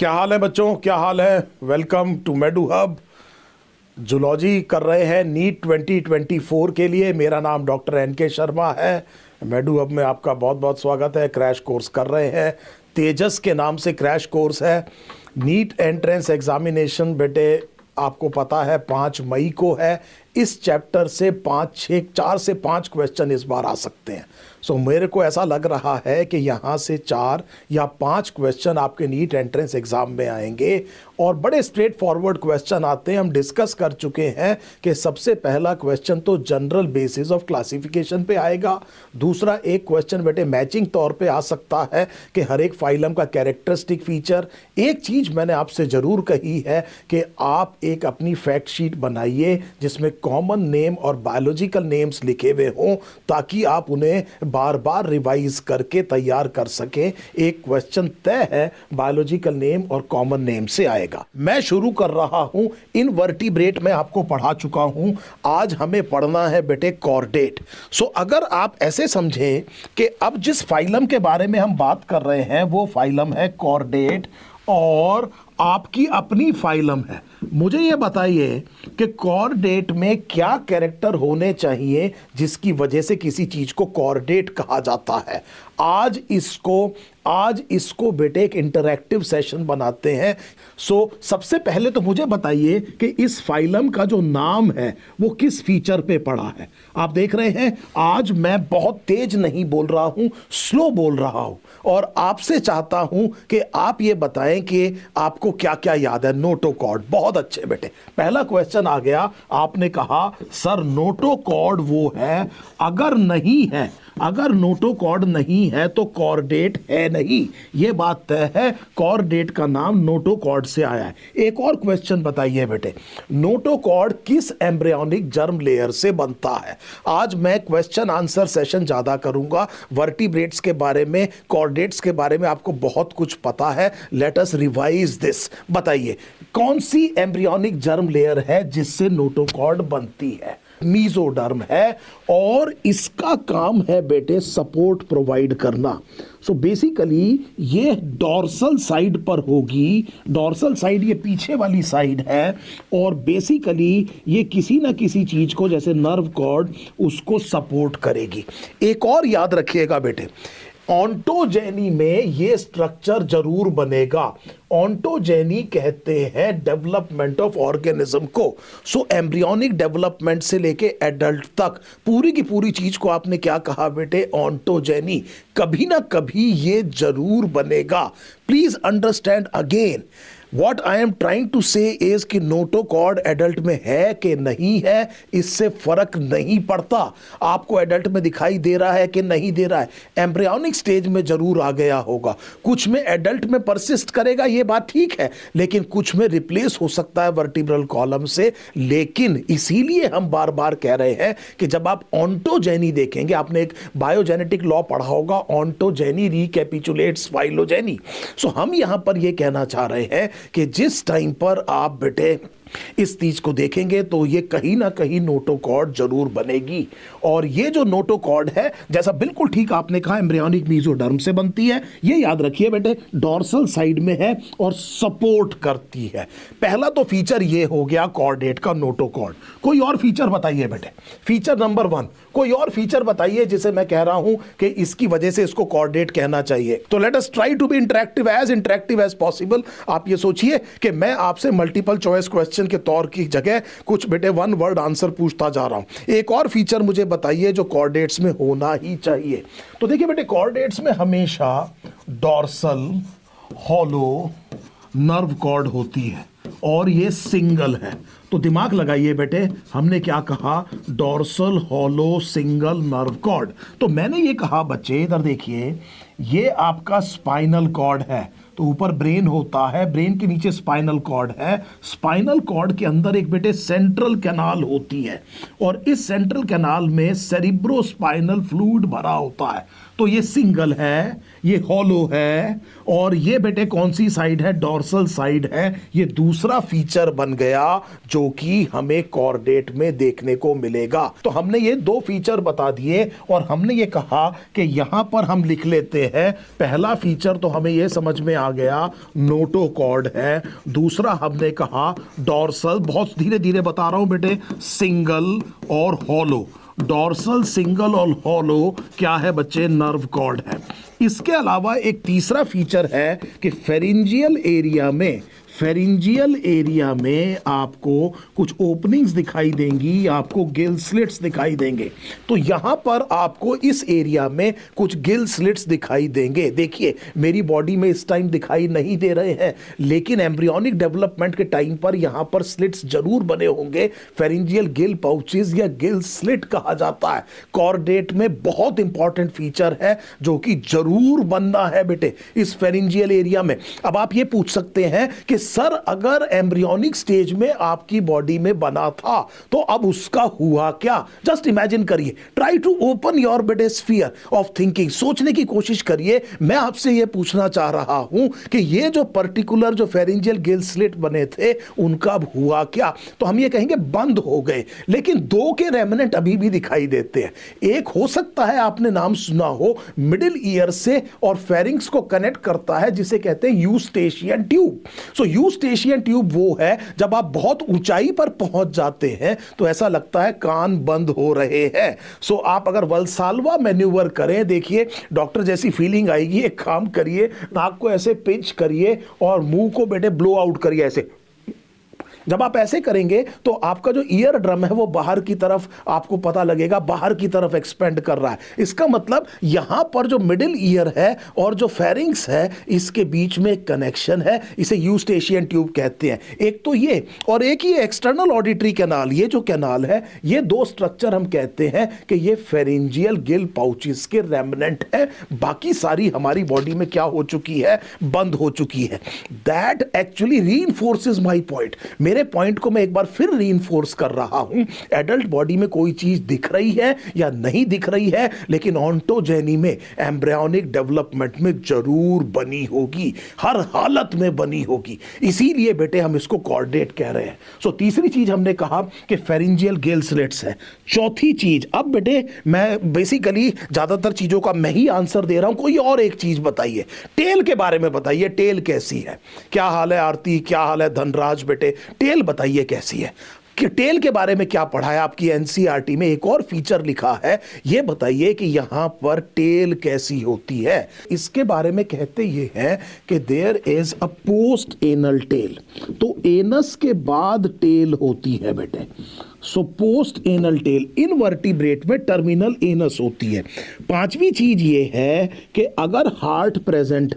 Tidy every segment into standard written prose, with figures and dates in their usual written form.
क्या हाल है बच्चों, क्या हाल है। Welcome to Medu hub. Zoology कर रहे हैं नीट 2024 के लिए। मेरा नाम डॉक्टर एन.के. शर्मा है। मेडू हब में आपका बहुत बहुत स्वागत है। क्रैश कोर्स कर रहे हैं, तेजस के नाम से क्रैश कोर्स है। नीट एंट्रेंस एग्जामिनेशन बेटे आपको पता है 5 मई को है। इस चैप्टर से 4 से 5 क्वेश्चन इस बार आ सकते हैं। सो मेरे को ऐसा लग रहा है कि यहाँ से 4 या 5 क्वेश्चन आपके नीट एंट्रेंस एग्जाम में आएंगे और बड़े स्ट्रेट फॉरवर्ड क्वेश्चन आते हैं। हम डिस्कस कर चुके हैं कि सबसे पहला क्वेश्चन तो जनरल बेसिस ऑफ क्लासिफिकेशन पे आएगा। दूसरा एक क्वेश्चन बेटे मैचिंग तौर पे आ सकता है कि हर एक फाइलम का कैरेक्टरिस्टिक फीचर। एक चीज़ मैंने आपसे ज़रूर कही है कि आप एक अपनी फैक्ट शीट बनाइए जिसमें कॉमन नेम और बायोलॉजिकल नेम्स लिखे हुए हों ताकि आप उन्हें बार बार रिवाइज करके तैयार कर सकें। एक क्वेश्चन तय है बायोलॉजिकल नेम और कॉमन नेम से आएगा। मैं शुरू कर रहा हूं। इनवर्टिब्रेट में आपको पढ़ा चुका हूं। आज हमें पढ़ना है बेटे कॉर्डेट। सो अगर आप ऐसे समझें कि अब जिस फाइलम के बारे में हम बात कर रहे हैं वो फाइलम है कॉर्डेट और आपकी अपनी फाइलम है। मुझे ये बताइए कि कॉर्डेट में क्या कैरेक्टर होने चाहिए जिसकी वजह से किसी चीज को कॉर्डेट कहा जाता है। आज इसको बेटे एक इंटरैक्टिव सेशन बनाते हैं। सो सबसे पहले तो मुझे बताइए कि इस फाइलम का जो नाम है वो किस फीचर पे पड़ा है। आप देख रहे हैं आज मैं बहुत तेज नहीं बोल रहा हूं, स्लो बोल रहा हूं और आपसे चाहता हूं कि आप ये बताएं कि आपको क्या क्या याद है। नोटोकॉर्ड, बहुत अच्छे बेटे। पहला क्वेश्चन आ गया। आपने कहा सर नोटोकॉर्ड वो है, अगर नोटोकॉर्ड नहीं है तो कॉर्डेट है नहीं। यह बात तय है। कॉर्डेट का नाम नोटोकॉर्ड से आया है। एक और क्वेश्चन बताइए बेटे, नोटोकॉर्ड किस एम्ब्रियोनिक जर्म लेयर से बनता है। आज मैं क्वेश्चन आंसर सेशन ज्यादा करूंगा। वर्टिब्रेट्स के बारे में, कॉर्डेट्स के बारे में आपको बहुत कुछ पता है। Let us revise this. बताइए कौन सी एम्ब्रियोनिक जर्म लेयर है जिससे नोटोकॉर्ड बनती है। मीजोडर्म है और इसका काम है बेटे सपोर्ट प्रोवाइड करना। सो बेसिकली ये डॉर्सल साइड पर होगी। डॉर्सल साइड ये पीछे वाली साइड है और बेसिकली ये किसी ना किसी चीज को जैसे नर्व कॉर्ड उसको सपोर्ट करेगी। एक और याद रखिएगा बेटे, ऑन्टोजेनी में ये स्ट्रक्चर जरूर बनेगा। ऑन्टोजेनी कहते हैं डेवलपमेंट ऑफ ऑर्गेनिज्म को। सो एम्ब्रियोनिक डेवलपमेंट से लेके एडल्ट तक पूरी की पूरी चीज को आपने क्या कहा बेटे, ऑन्टोजेनी। कभी ना कभी ये जरूर बनेगा। Please understand again What I am trying to say is कि नोटोकॉर्ड एडल्ट में है कि नहीं है इससे फर्क नहीं पड़ता। आपको एडल्ट में दिखाई दे रहा है कि नहीं दे रहा है, एम्ब्रियोनिक स्टेज में जरूर आ गया होगा। कुछ में एडल्ट में परसिस्ट करेगा, ये बात ठीक है, लेकिन कुछ में रिप्लेस हो सकता है वर्टिब्रल कॉलम से। लेकिन इसीलिए हम बार बार कह रहे हैं कि जब आप ऑन्टोजेनी देखेंगे, आपने एक बायोजेनेटिक लॉ पढ़ा होगा, ऑन्टोजेनी रिकैपिचुलेट्स फाइलोजेनी। सो हम यहां पर यह कहना चाह रहे हैं कि जिस टाइम पर आप बेटे इस चीज को देखेंगे तो ये कहीं ना कहीं नोटोकॉर्ड जरूर बनेगी। और ये जो नोटोकॉर्ड है, जैसा बिल्कुल ठीक आपने कहा, एम्ब्रियोनिक मीजोडर्म से बनती है। ये याद रखिए बेटे, डॉर्सल साइड में है और सपोर्ट करती है। पहला तो फीचर ये हो गया कॉर्डेट का, नोटोकॉर्ड। कोई और फीचर बताइए बेटे, फीचर नंबर 1। कोई और फीचर बताइए जिसे मैं कह रहा हूं कि इसकी वजह से इसको कॉर्डेट कहना चाहिए। तो let us try to be interactive as possible. आप ये सोचिए कि मैं आपसे मल्टीपल चॉइस क्वेश्चन के तौर की जगह कुछ बेटे 1 वर्ड आंसर पूछता जा रहा हूं। एक और फीचर मुझे बताइए जो कॉर्डेट्स में होना ही चाहिए। तो देखिए बेटे, कॉर्डेट्स में हमेशा डॉर्सल हॉलो नर्व कॉर्ड होती है और ये सिंगल है। तो दिमाग लगाइए बेटे, हमने क्या कहा, dorsal hollow single nerve cord. तो मैंने ये कहा बच्चे, इधर देखिए, ये आपका स्पाइनल कॉर्ड है। तो ऊपर ब्रेन होता है, ब्रेन के नीचे स्पाइनल कॉर्ड है। स्पाइनल कॉर्ड के अंदर एक बेटे सेंट्रल कैनाल होती है और इस सेंट्रल कैनाल में सेरिब्रोस्पाइनल फ्लूइड भरा होता है। तो ये सिंगल है, ये हॉलो है, और ये बेटे कौन सी साइड है? डॉर्सल साइड है। ये दूसरा फीचर बन गया जो कि हमें कॉर्डेट में देखने को मिलेगा। तो हमने ये दो फीचर बता दिए और हमने ये कहा कि यहां पर हम लिख लेते हैं, पहला फीचर तो हमें ये समझ में आ गया, नोटोकॉर्ड है। दूसरा हमने कहा डॉर्सल, बहुत धीरे धीरे बता रहा हूं बेटे, सिंगल और हॉलो। डॉर्सल, सिंगल और हॉलो क्या है बच्चे? नर्व कॉर्ड है। इसके अलावा एक तीसरा फीचर है कि फेरिंजियल एरिया में आपको कुछ ओपनिंग्स दिखाई देंगी, आपको गिल स्लिट्स दिखाई देंगे। तो यहां पर आपको इस एरिया में कुछ गिल स्लिट्स दिखाई देंगे। देखिए मेरी बॉडी में इस टाइम दिखाई नहीं दे रहे हैं, लेकिन एम्ब्रियोनिक डेवलपमेंट के टाइम पर यहां पर स्लिट्स जरूर बने होंगे। फेरिंजियल गिल पाउचेस या गिल स्लिट कहा जाता है। कॉर्डेट में बहुत इंपॉर्टेंट फीचर है जो कि जरूर बनना है बेटे इस फेरिंजियल एरिया में। अब आप ये पूछ सकते हैं कि सर अगर एम्ब्रियोनिक स्टेज में आपकी बॉडी में बना था तो अब उसका हुआ क्या? जस्ट इमेजिन करिए, ट्राई टू ओपन योर बेटे स्फीयर ऑफ थिंकिंग, सोचने की कोशिश करिए। मैं आपसे यह पूछना चाह रहा हूं कि ये जो पर्टिकुलर जो फेरिंजियल गिल स्लिट बने थे उनका अब हुआ क्या? तो हम ये कहेंगे बंद हो गए, लेकिन दो के रेमिनेंट अभी भी दिखाई देते हैं। एक हो सकता है आपने नाम सुना हो, मिडिल ईयर से और फेरिंग्स को कनेक्ट करता है, जिसे कहते हैं यूस्टेशियन ट्यूब। सो यूस्टेशियन ट्यूब वो है जब आप बहुत ऊंचाई पर पहुंच जाते हैं तो ऐसा लगता है कान बंद हो रहे हैं। सो आप अगर वल्साल्वा मैन्यूवर करें, देखिए डॉक्टर जैसी फीलिंग आएगी। एक काम करिए, नाक को ऐसे पिंच करिए और मुंह को बेटे ब्लो आउट करिए ऐसे। जब आप ऐसे करेंगे तो आपका जो ईयर ड्रम है वो बाहर की तरफ, आपको पता लगेगा बाहर की तरफ एक्सपेंड कर रहा है। इसका मतलब यहां पर जो मिडिल ईयर है और जो फेरिंग्स है इसके बीच में एक कनेक्शन है, इसे यूस्टेशियन ट्यूब कहते हैं। एक तो ये, और एक ये एक्सटर्नल ऑडिटरी कैनाल। ये जो कैनाल है, ये दो स्ट्रक्चर हम कहते हैं कि ये फेरिंजियल गिल पाउचेस के रेमिनेंट है। बाकी सारी हमारी बॉडी में क्या हो चुकी है? बंद हो चुकी है। That actually reinforces my point. मेरे पॉइंट को मैं एक बार फिर रीइंफोर्स कर रहा हूं। एडल्ट बॉडी में कोई चीज दिख रही है या नहीं दिख रही है, लेकिन ऑन्टोजेनी में, एम्ब्रियोनिक डेवलपमेंट में जरूर बनी होगी, हर हालत में बनी होगी। इसीलिए बेटे हम इसको कॉर्डेट कह रहे हैं। सो तीसरी चीज हमने कहा कि फेरिंजियल गिल स्लिट्स है। चौथी चीज, अब बेटे मैं बेसिकली ज्यादातर चीजों का मैं ही आंसर दे रहा हूं, कोई और एक चीज बताइए। टेल के बारे में बताइए, टेल कैसी है? क्या हाल है आरती, क्या हाल है धनराज? बेटे टेल बताइए कैसी है? कि टेल के बारे में क्या पढ़ा है आपकी एनसीईआरटी में? एक और फीचर लिखा है, ये बताइए कि यहां पर टेल कैसी होती है। इसके बारे में कहते ये हैं कि there is a post anal tail. तो एनस के बाद टेल होती है बेटे। So post anal tail, invertebrate में टर्मिनल एनस होती है। पांचवी चीज ये है कि अगर हार्ट प्रेजेंट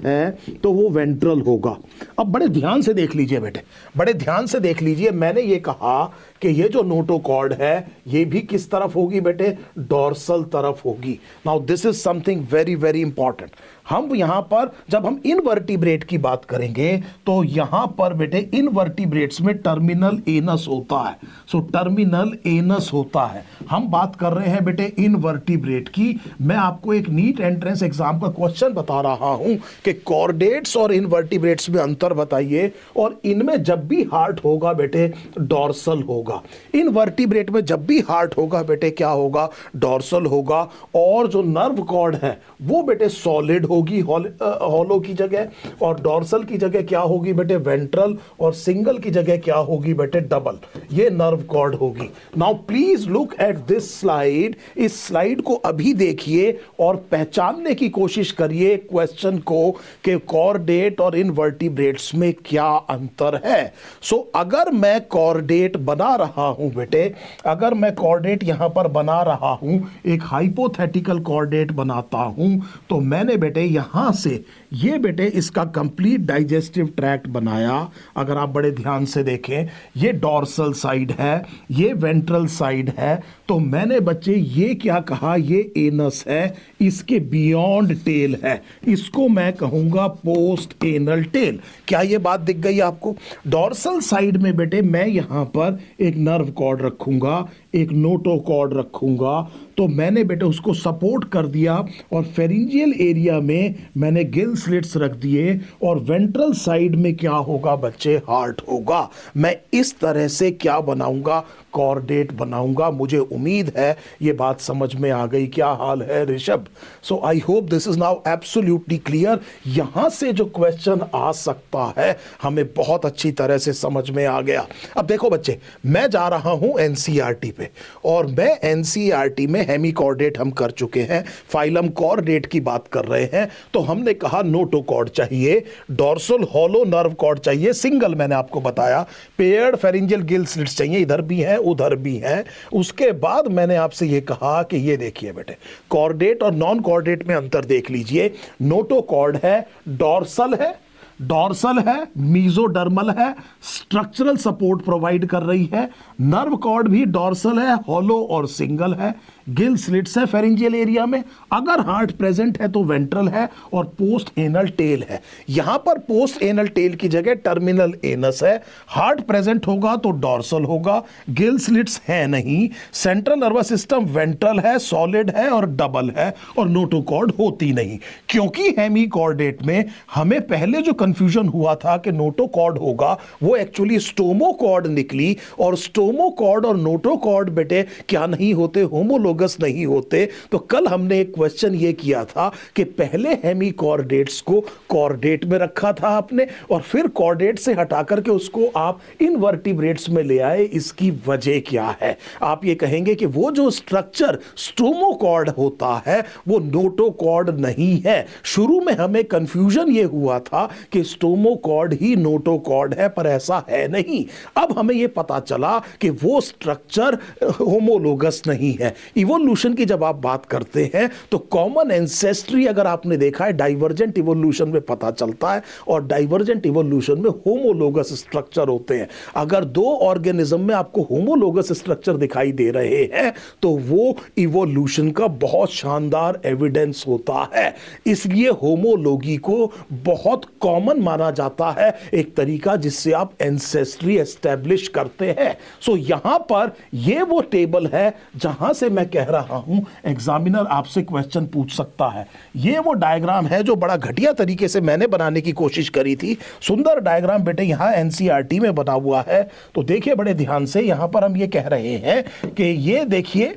है तो वो वेंट्रल होगा। अब बड़े ध्यान से देख लीजिए बेटे, बड़े ध्यान से देख लीजिए। मैंने ये कहा कि ये जो नोटोकॉर्ड है ये भी किस तरफ होगी बेटे? डॉर्सल तरफ होगी। Now this is something very very important. हम यहां पर जब हम इनवर्टिब्रेट की बात करेंगे तो यहां पर बेटे इनवर्टिब्रेट्स में टर्मिनल एनस होता है। सो टर्मिनल एनस होता है। हम बात कर रहे हैं बेटे इनवर्टिब्रेट की। मैं आपको एक नीट एंट्रेंस एग्जाम का क्वेश्चन बता रहा हूं कि कॉर्डेट्स और इनवर्टिब्रेट्स में अंतर बताइए, और इनमें जब भी हार्ट होगा बेटे डॉर्सल होगा। इनवर्टिब्रेट में जब भी हार्ट होगा बेटे क्या होगा? डॉर्सल होगा। और जो नर्व कॉर्ड है वो बेटे सॉलिड होगी हॉलो की जगह, और डॉर्सल की जगह क्या होगी बेटे? वेंट्रल, और सिंगल की जगह क्या होगी बेटे? डबल। ये नर्व कॉर्ड होगी। Now please look at this slide. इस स्लाइड को अभी देखिए और पहचानने की कोशिश करिए क्वेश्चन को कि कॉर्डेट और इनवर्टिब्रेट्स में क्या अंतर है। सो अगर मैं कॉर्डेट बना रहा हूं बेटे, अगर मैं कॉर्डेट यहां पर बना रहा हूं, एक हाइपोथेटिकल कॉर्डेट बनाता हूं, तो मैंने बेटे यहां से ये बेटे इसका कंप्लीट डाइजेस्टिव ट्रैक्ट बनाया। अगर आप बड़े ध्यान से देखें, ये डॉर्सल साइड है, ये वेंट्रल साइड है। तो मैंने बच्चे ये क्या कहा? ये एनस है, इसके बियॉन्ड टेल है। इसको मैं कहूंगा पोस्ट एनल टेल। क्या ये बात दिख गई आपको? डॉर्सल साइड में बेटे मैं यहां पर एक नर्व कॉर्ड रखूंगा, एक नोटोकॉर्ड रखूंगा। तो तो मैंने बेटे उसको सपोर्ट कर दिया और फेरिंजियल एरिया में मैंने गिल स्लिट्स रख दिए और वेंट्रल साइड में क्या होगा बच्चे, हार्ट होगा। मैं इस तरह से क्या बनाऊंगा, कॉर्डेट बनाऊंगा। मुझे उम्मीद है ये बात समझ में आ गई। क्या हाल है Rishabh? So I hope this is now absolutely clear. यहां से जो क्वेश्चन आ सकता है हमें बहुत अच्छी तरह से समझ में आ गया। अब देखो बच्चे, मैं जा रहा हूं एनसीईआरटी पे और मैं एनसीईआरटी में हेमिकॉर्डेट हम कर चुके हैं, फाइलम कॉर्डेट की बात कर रहे हैं। तो हमने कहा नोटोकॉर्ड चाहिए, डॉर्सल हॉलो नर्व कॉर्ड चाहिए सिंगल, मैंने आपको बताया, पेयर्ड फेरिंजियल गिल स्लिट्स चाहिए, इधर भी है उधर भी है। उसके बाद मैंने आपसे यह कहा कि ये देखिए बेटे, कॉर्डेट और नॉन कॉर्डेट में अंतर देख लीजिए। नोटोकॉर्ड है, डॉर्सल है, मीजोडर्मल है, स्ट्रक्चरल सपोर्ट प्रोवाइड कर रही है। नर्व कॉर्ड भी डॉर्सल है, हॉलो और सिंगल है। गिल स्लिट्स है फेरिंजियल एरिया में। अगर हार्ट प्रेजेंट है तो वेंट्रल है और पोस्ट एनल टेल है। यहां पर पोस्ट एनल टेल की जगह टर्मिनल एनस है। हार्ट प्रेजेंट होगा तो डॉर्सल होगा, गिल स्लिट्स है नहीं। सेंट्रल नर्वस सिस्टम वेंट्रल है, सॉलिड है और डबल है और नोटोकॉर्ड होती नहीं। क्योंकि हेमिकॉर्डेट में हमें पहले जो कंफ्यूजन हुआ था कि नोटोकॉर्ड होगा, वो एक्चुअली स्टोमोकॉर्ड निकली। और स्टोमोकॉर्ड और नोटोकॉर्ड बेटे क्या नहीं होते, होमोलोगस नहीं होते। तो कल हमने एक क्वेश्चन ये किया था कि पहले हेमिकॉर्डेट्स को कॉर्डेट में रखा था आपने और फिर कॉर्डेट से हटा करके उसको आप इनवर्टिब्रेट्स में ले आए। इसकी वजह क्या है? आप ये कहेंगे कि वो जो स्ट्रक्चर स्टोमोकॉर्ड होता है वो नोटोकॉर्ड नहीं है। शुरू में हमें कंफ्यूजन ये हुआ था कि स्टोमोकॉर्ड ही नोटोकॉर्ड है, पर ऐसा है नहीं। अब हमें ये पता चला कि वो स्ट्रक्चर होमोलोगस नहीं है। इवोल्यूशन की जब आप बात करते हैं तो कॉमन एंसेस्ट्री अगर आपने देखा है डाइवर्जेंट इवोल्यूशन में पता चलता है, और डाइवर्जेंट इवोल्यूशन में होमोलोगस स्ट्रक्चर होते हैं। अगर दो ऑर्गेनिज्म में आपको होमोलोगस स्ट्रक्चर दिखाई दे रहे हैं तो वो इवोल्यूशन का बहुत शानदार एविडेंस होता है। इसलिए होमोलोगी को बहुत कॉमन माना जाता है, एक तरीका जिससे आप एंसेस्ट्री एस्टेब्लिश करते हैं। सो यहां पर ये वो टेबल है जहां से मैं कह रहा हूं एग्जामिनर आपसे क्वेश्चन पूछ सकता है। ये वो डायग्राम है जो बड़ा घटिया तरीके से मैंने बनाने की कोशिश करी थी। सुंदर डायग्राम बेटे यहां एनसीईआरटी में बना हुआ है। तो देखिए बड़े ध्यान से, यहां पर हम ये कह रहे हैं कि ये देखिए,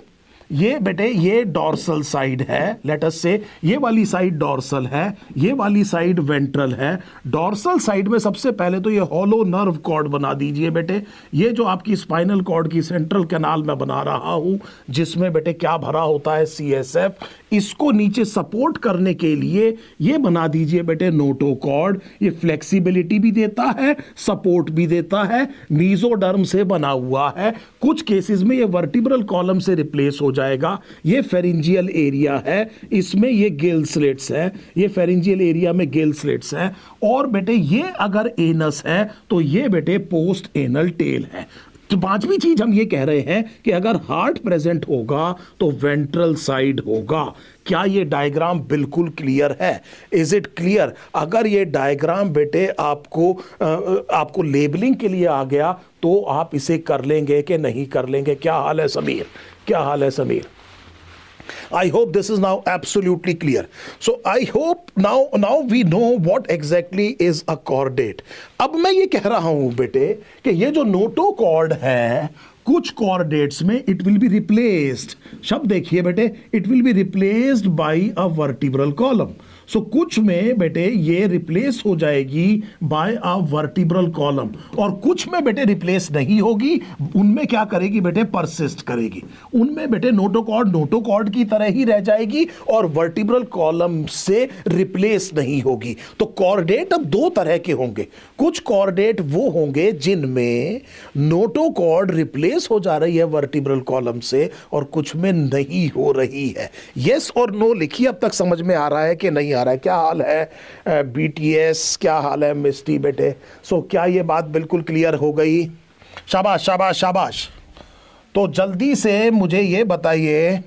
ये बेटे ये डॉर्सल साइड है, लेट अस से ये वाली साइड डॉर्सल है, ये वाली साइड वेंट्रल है। डॉर्सल साइड में सबसे पहले तो ये हॉलो नर्व कॉर्ड बना दीजिए बेटे। ये जो आपकी स्पाइनल कॉर्ड की सेंट्रल कैनाल में बना रहा हूं, जिसमें बेटे क्या भरा होता है, सीएसएफ। इसको नीचे सपोर्ट करने के लिए ये बना दीजिए बेटे नोटोकॉर्ड। ये फ्लेक्सिबिलिटी भी देता है, सपोर्ट भी देता है, मीजोडर्म से बना हुआ है। कुछ केसेस में ये वर्टिब्रल कॉलम से रिप्लेस हो जाएगा। ये फेरिंजियल एरिया है, इसमें ये गिल स्लिट्स है, ये फेरिंजियल एरिया में गिल स्लिट्स है। और बेटे ये अगर एनस है तो ये बेटे पोस्ट एनल टेल है। तो पांचवी चीज हम ये कह रहे हैं कि अगर हार्ट प्रेजेंट होगा तो वेंट्रल साइड होगा। क्या ये डायग्राम बिल्कुल क्लियर है? Is it clear? अगर ये डायग्राम बेटे आपको लेबलिंग के लिए आ गया तो आप इसे कर लेंगे कि नहीं कर लेंगे? क्या हाल है समीर? क्या हाल है Sameer? I hope this is now absolutely clear. So I hope now we know what exactly is a chordate. अब मैं ये कह रहा हूं बेटे कि ये जो नोटोकॉर्ड है, कुछ कॉर्डेट्स में इट विल बी रिप्लेस्ड, शब्द देखिए बेटे, it will be replaced by a vertebral column. So कुछ में बेटे ये रिप्लेस हो जाएगी बाय अ वर्टिब्रल कॉलम, और कुछ में बेटे रिप्लेस नहीं होगी। उनमें क्या करेगी बेटे? परसिस्ट करेगी। उनमें बेटे नोटोकॉर्ड की तरह ही रह जाएगी और वर्टिब्रल कॉलम से रिप्लेस नहीं होगी। तो कॉर्डेट अब दो तरह के होंगे। कुछ कॉर्डेट वो होंगे जिनमें नोटोकॉर्ड रिप्लेस हो जा रही है वर्टिब्रल कॉलम से और कुछ में नहीं हो रही है। यस और नो लिखिए, अब तक समझ में आ रहा है कि नहीं आ रहा है? क्या हाल है बीटीएस? क्या हाल है मिस्टी बेटे? सो क्या ये बात बिल्कुल क्लियर हो गई? शाबाश शाबाश शाबाश। तो जल्दी से मुझे ये बताइए,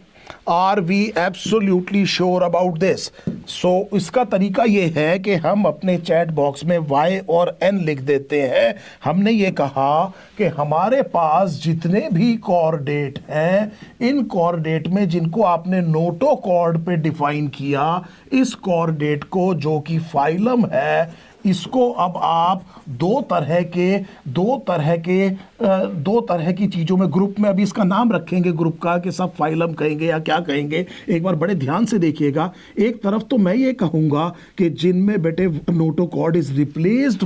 are we absolutely sure about this? So इसका तरीका ये है कि हम अपने चैट बॉक्स में y और n लिख देते हैं। हमने ये कहा कि हमारे पास जितने भी कोऑर्डिनेट हैं, इन कोऑर्डिनेट में जिनको आपने नोटोकॉर्ड पे डिफाइन किया, इस कोऑर्डिनेट को जो कि फाइलम है, इसको अब आप दो तरह की चीजों में, ग्रुप में अभी इसका नाम रखेंगे ग्रुप का, कि सब फाइलम कहेंगे या क्या कहेंगे, एक बार बड़े ध्यान से देखिएगा। एक तरफ तो मैं ये कहूंगा कि जिनमें बेटे notochord is replaced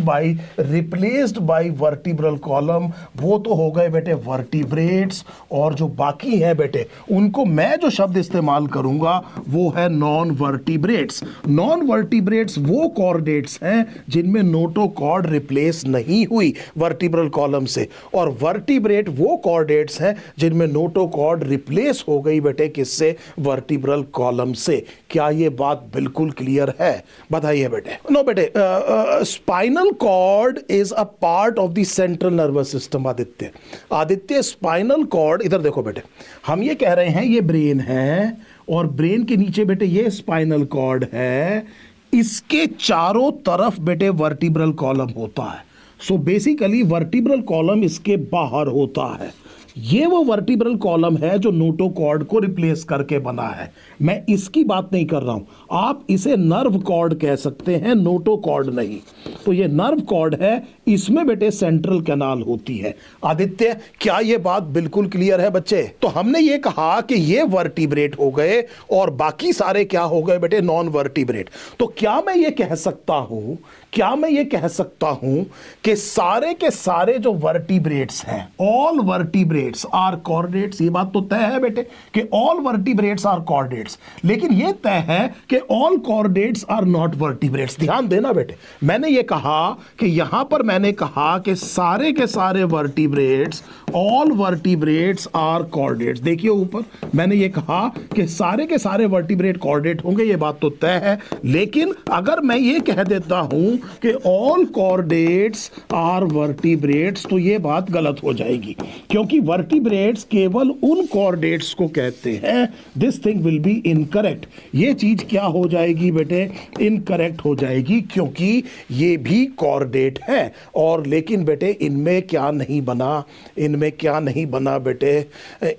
by vertebral column, वो तो हो गए बेटे वर्टिब्रेट्स, और जो बाकी हैं बेटे उनको मैं जो शब्द इस्तेमाल करूंगा वो है नॉन वर्टिब्रेट्स। नॉन वर्टिब्रेट्स वो कोऑर्डिनेट्स हैं जिनमें नोटोकॉर्ड रिप्लेस नहीं हुई वर्टिब्रल कॉलम से, और वर्टिब्रेट वो कोऑर्डिनेट्स हैं जिनमें नोटोकॉर्ड रिप्लेस हो गई बेटे किससे? वर्टिब्रल कॉलम से। क्या ये बात बिल्कुल क्लियर है? बताइए बेटे। नो बेटे, spinal cord is a part of the central nervous system. Aditya spinal cord, इधर देखो बेटे, हम ये कह रहे हैं ये ब्रेन है, और ब्रेन के नीचे बेटे ये स्पाइनल कॉर्ड है, इसके चारों तरफ बेटे वर्टिब्रल कॉलम होता है। सो बेसिकली वर्टिब्रल कॉलम इसके बाहर होता है। ये वो वर्टिब्रल कॉलम है जो नोटोकॉर्ड को रिप्लेस करके बना है। मैं इसकी बात नहीं कर रहा हूं, आप इसे नर्व कॉर्ड कह सकते हैं, नोटोकॉर्ड नहीं। तो ये नर्व कॉर्ड है, इसमें बेटे सेंट्रल कैनाल होती है। आदित्य, क्या ये बात बिल्कुल क्लियर है बच्चे? तो हमने ये कहा कि ये वर्टिब्रेट हो गए और बाकी सारे क्या हो गए बेटे? Non vertebrate. तो क्या मैं ये कह सकता हूं कि सारे के सारे जो वर्टिब्रेट्स हैं, ऑल वर्टिब्रेट्स आर कोऑर्डिनेट्स? ये बात तो तय है बेटे कि ऑल वर्टिब्रेट्स आर कोऑर्डिनेट्स, लेकिन ये तय है कि all coordinates are not vertebrates. ध्यान देना बेटे, मैंने ये कहा कि यहां पर मैंने कहा कि सारे के सारे vertebrates, all vertebrates are coordinates. देखिए ऊपर मैंने ये कहा कि सारे के सारे वर्टिब्रेट कोऑर्डिनेट होंगे, ये बात तो तय है। लेकिन अगर मैं ये कह देता हूं कि ऑल कोऑर्डिनेट्स आर वर्टिब्रेट्स, तो ये बात गलत हो जाएगी, क्योंकि वर्टिब्रेट्स केवल उन कोऑर्डिनेट्स को कहते हैं। This thing will be incorrect. ये चीज क्या हो जाएगी बेटे? इनकरेक्ट हो जाएगी, क्योंकि ये भी कोऑर्डिनेट है। और लेकिन बेटे इनमें क्या नहीं बना बेटे?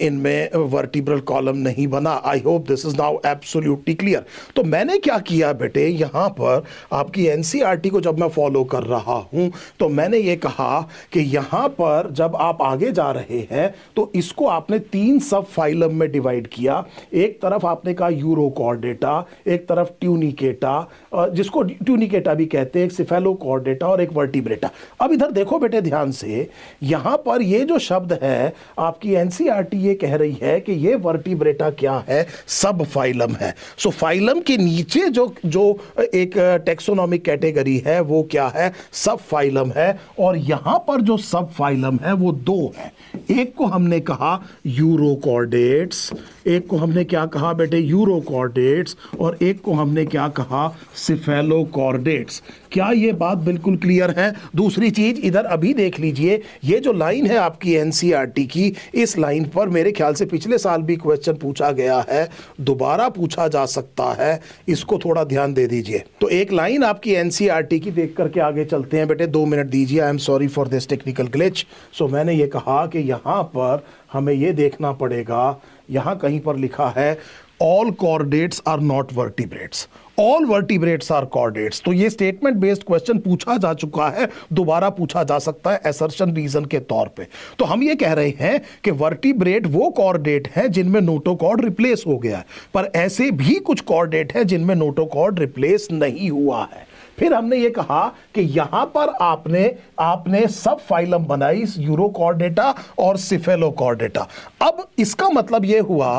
इनमें वर्टिब्रल कॉलम नहीं बना। आई hope this is now absolutely clear. तो मैंने क्या किया बेटे, यहां पर आपकी एनसीईआरटी को जब मैं फॉलो कर रहा हूं, तो मैंने ये कहा कि यहां पर जब आप आगे जा रहे हैं तो इसको आपने 3 सब फाइलम में डिवाइड किया। एक तरफ आपने कहा यूरोकॉर्डेटा, एक तरफ ट्यूनिकेटा, जिसको ट्यूनिकेटा भी कहते हैं, एक सिफेलोकॉर्डेटा और एक वर्टिब्रेटा। अब इधर देखो बेटे ध्यान से, यहां पर ये जो शब्द है आपकी एनसीईआरटी ये कह रही है कि ये वर्टिब्रेटा क्या है? सब फाइलम है। सो फाइलम के नीचे जो एक टेक्सोनॉमिक कैटेगरी है वो क्या है? सब फाइलम है। और यहां पर जो सब फाइलम है वो 2 है। एक को हमने कहा यूरोकॉर्डेट्स, एक को हमने क्या कहा बेटे? यूरोकॉर्डेट्स, और एक को हमने क्या कहा? सिफेलोकॉर्डेट्स। क्या ये बात बिल्कुल क्लियर है? दूसरी चीज इधर अभी देख लीजिए, ये जो लाइन है आपकी एनसीईआरटी की, इस लाइन पर मेरे ख्याल से पिछले साल भी क्वेश्चन पूछा गया है, दोबारा पूछा जा सकता है, इसको थोड़ा ध्यान दे दीजिए। तो एक लाइन आपकी एनसीईआरटी की देख करके आगे चलते हैं बेटे। 2 मिनट दीजिए। I am sorry for this technical glitch. So मैंने ये कहा कि यहां पर हमें ये देखना पड़ेगा, यहां कहीं पर लिखा है all coordinates are not vertebrates, all vertebrates are coordinates. तो ये स्टेटमेंट बेस्ड क्वेश्चन पूछा जा चुका है, दोबारा पूछा जा सकता है असर्शन रीजन के तौर पे। तो हम ये कह रहे हैं कि वर्टिब्रेट वो कोऑर्डिनेट है जिनमें नोटोकॉर्ड रिप्लेस हो गया है, पर ऐसे भी कुछ कोऑर्डिनेट है जिनमें नोटोकॉर्ड रिप्लेस नहीं हुआ है। फिर हमने ये कहा कि यहां पर आपने सब फाइलम बनाई, यूरोकॉर्डेटा और सिफेलोकॉर्डेटा। अब इसका मतलब यह हुआ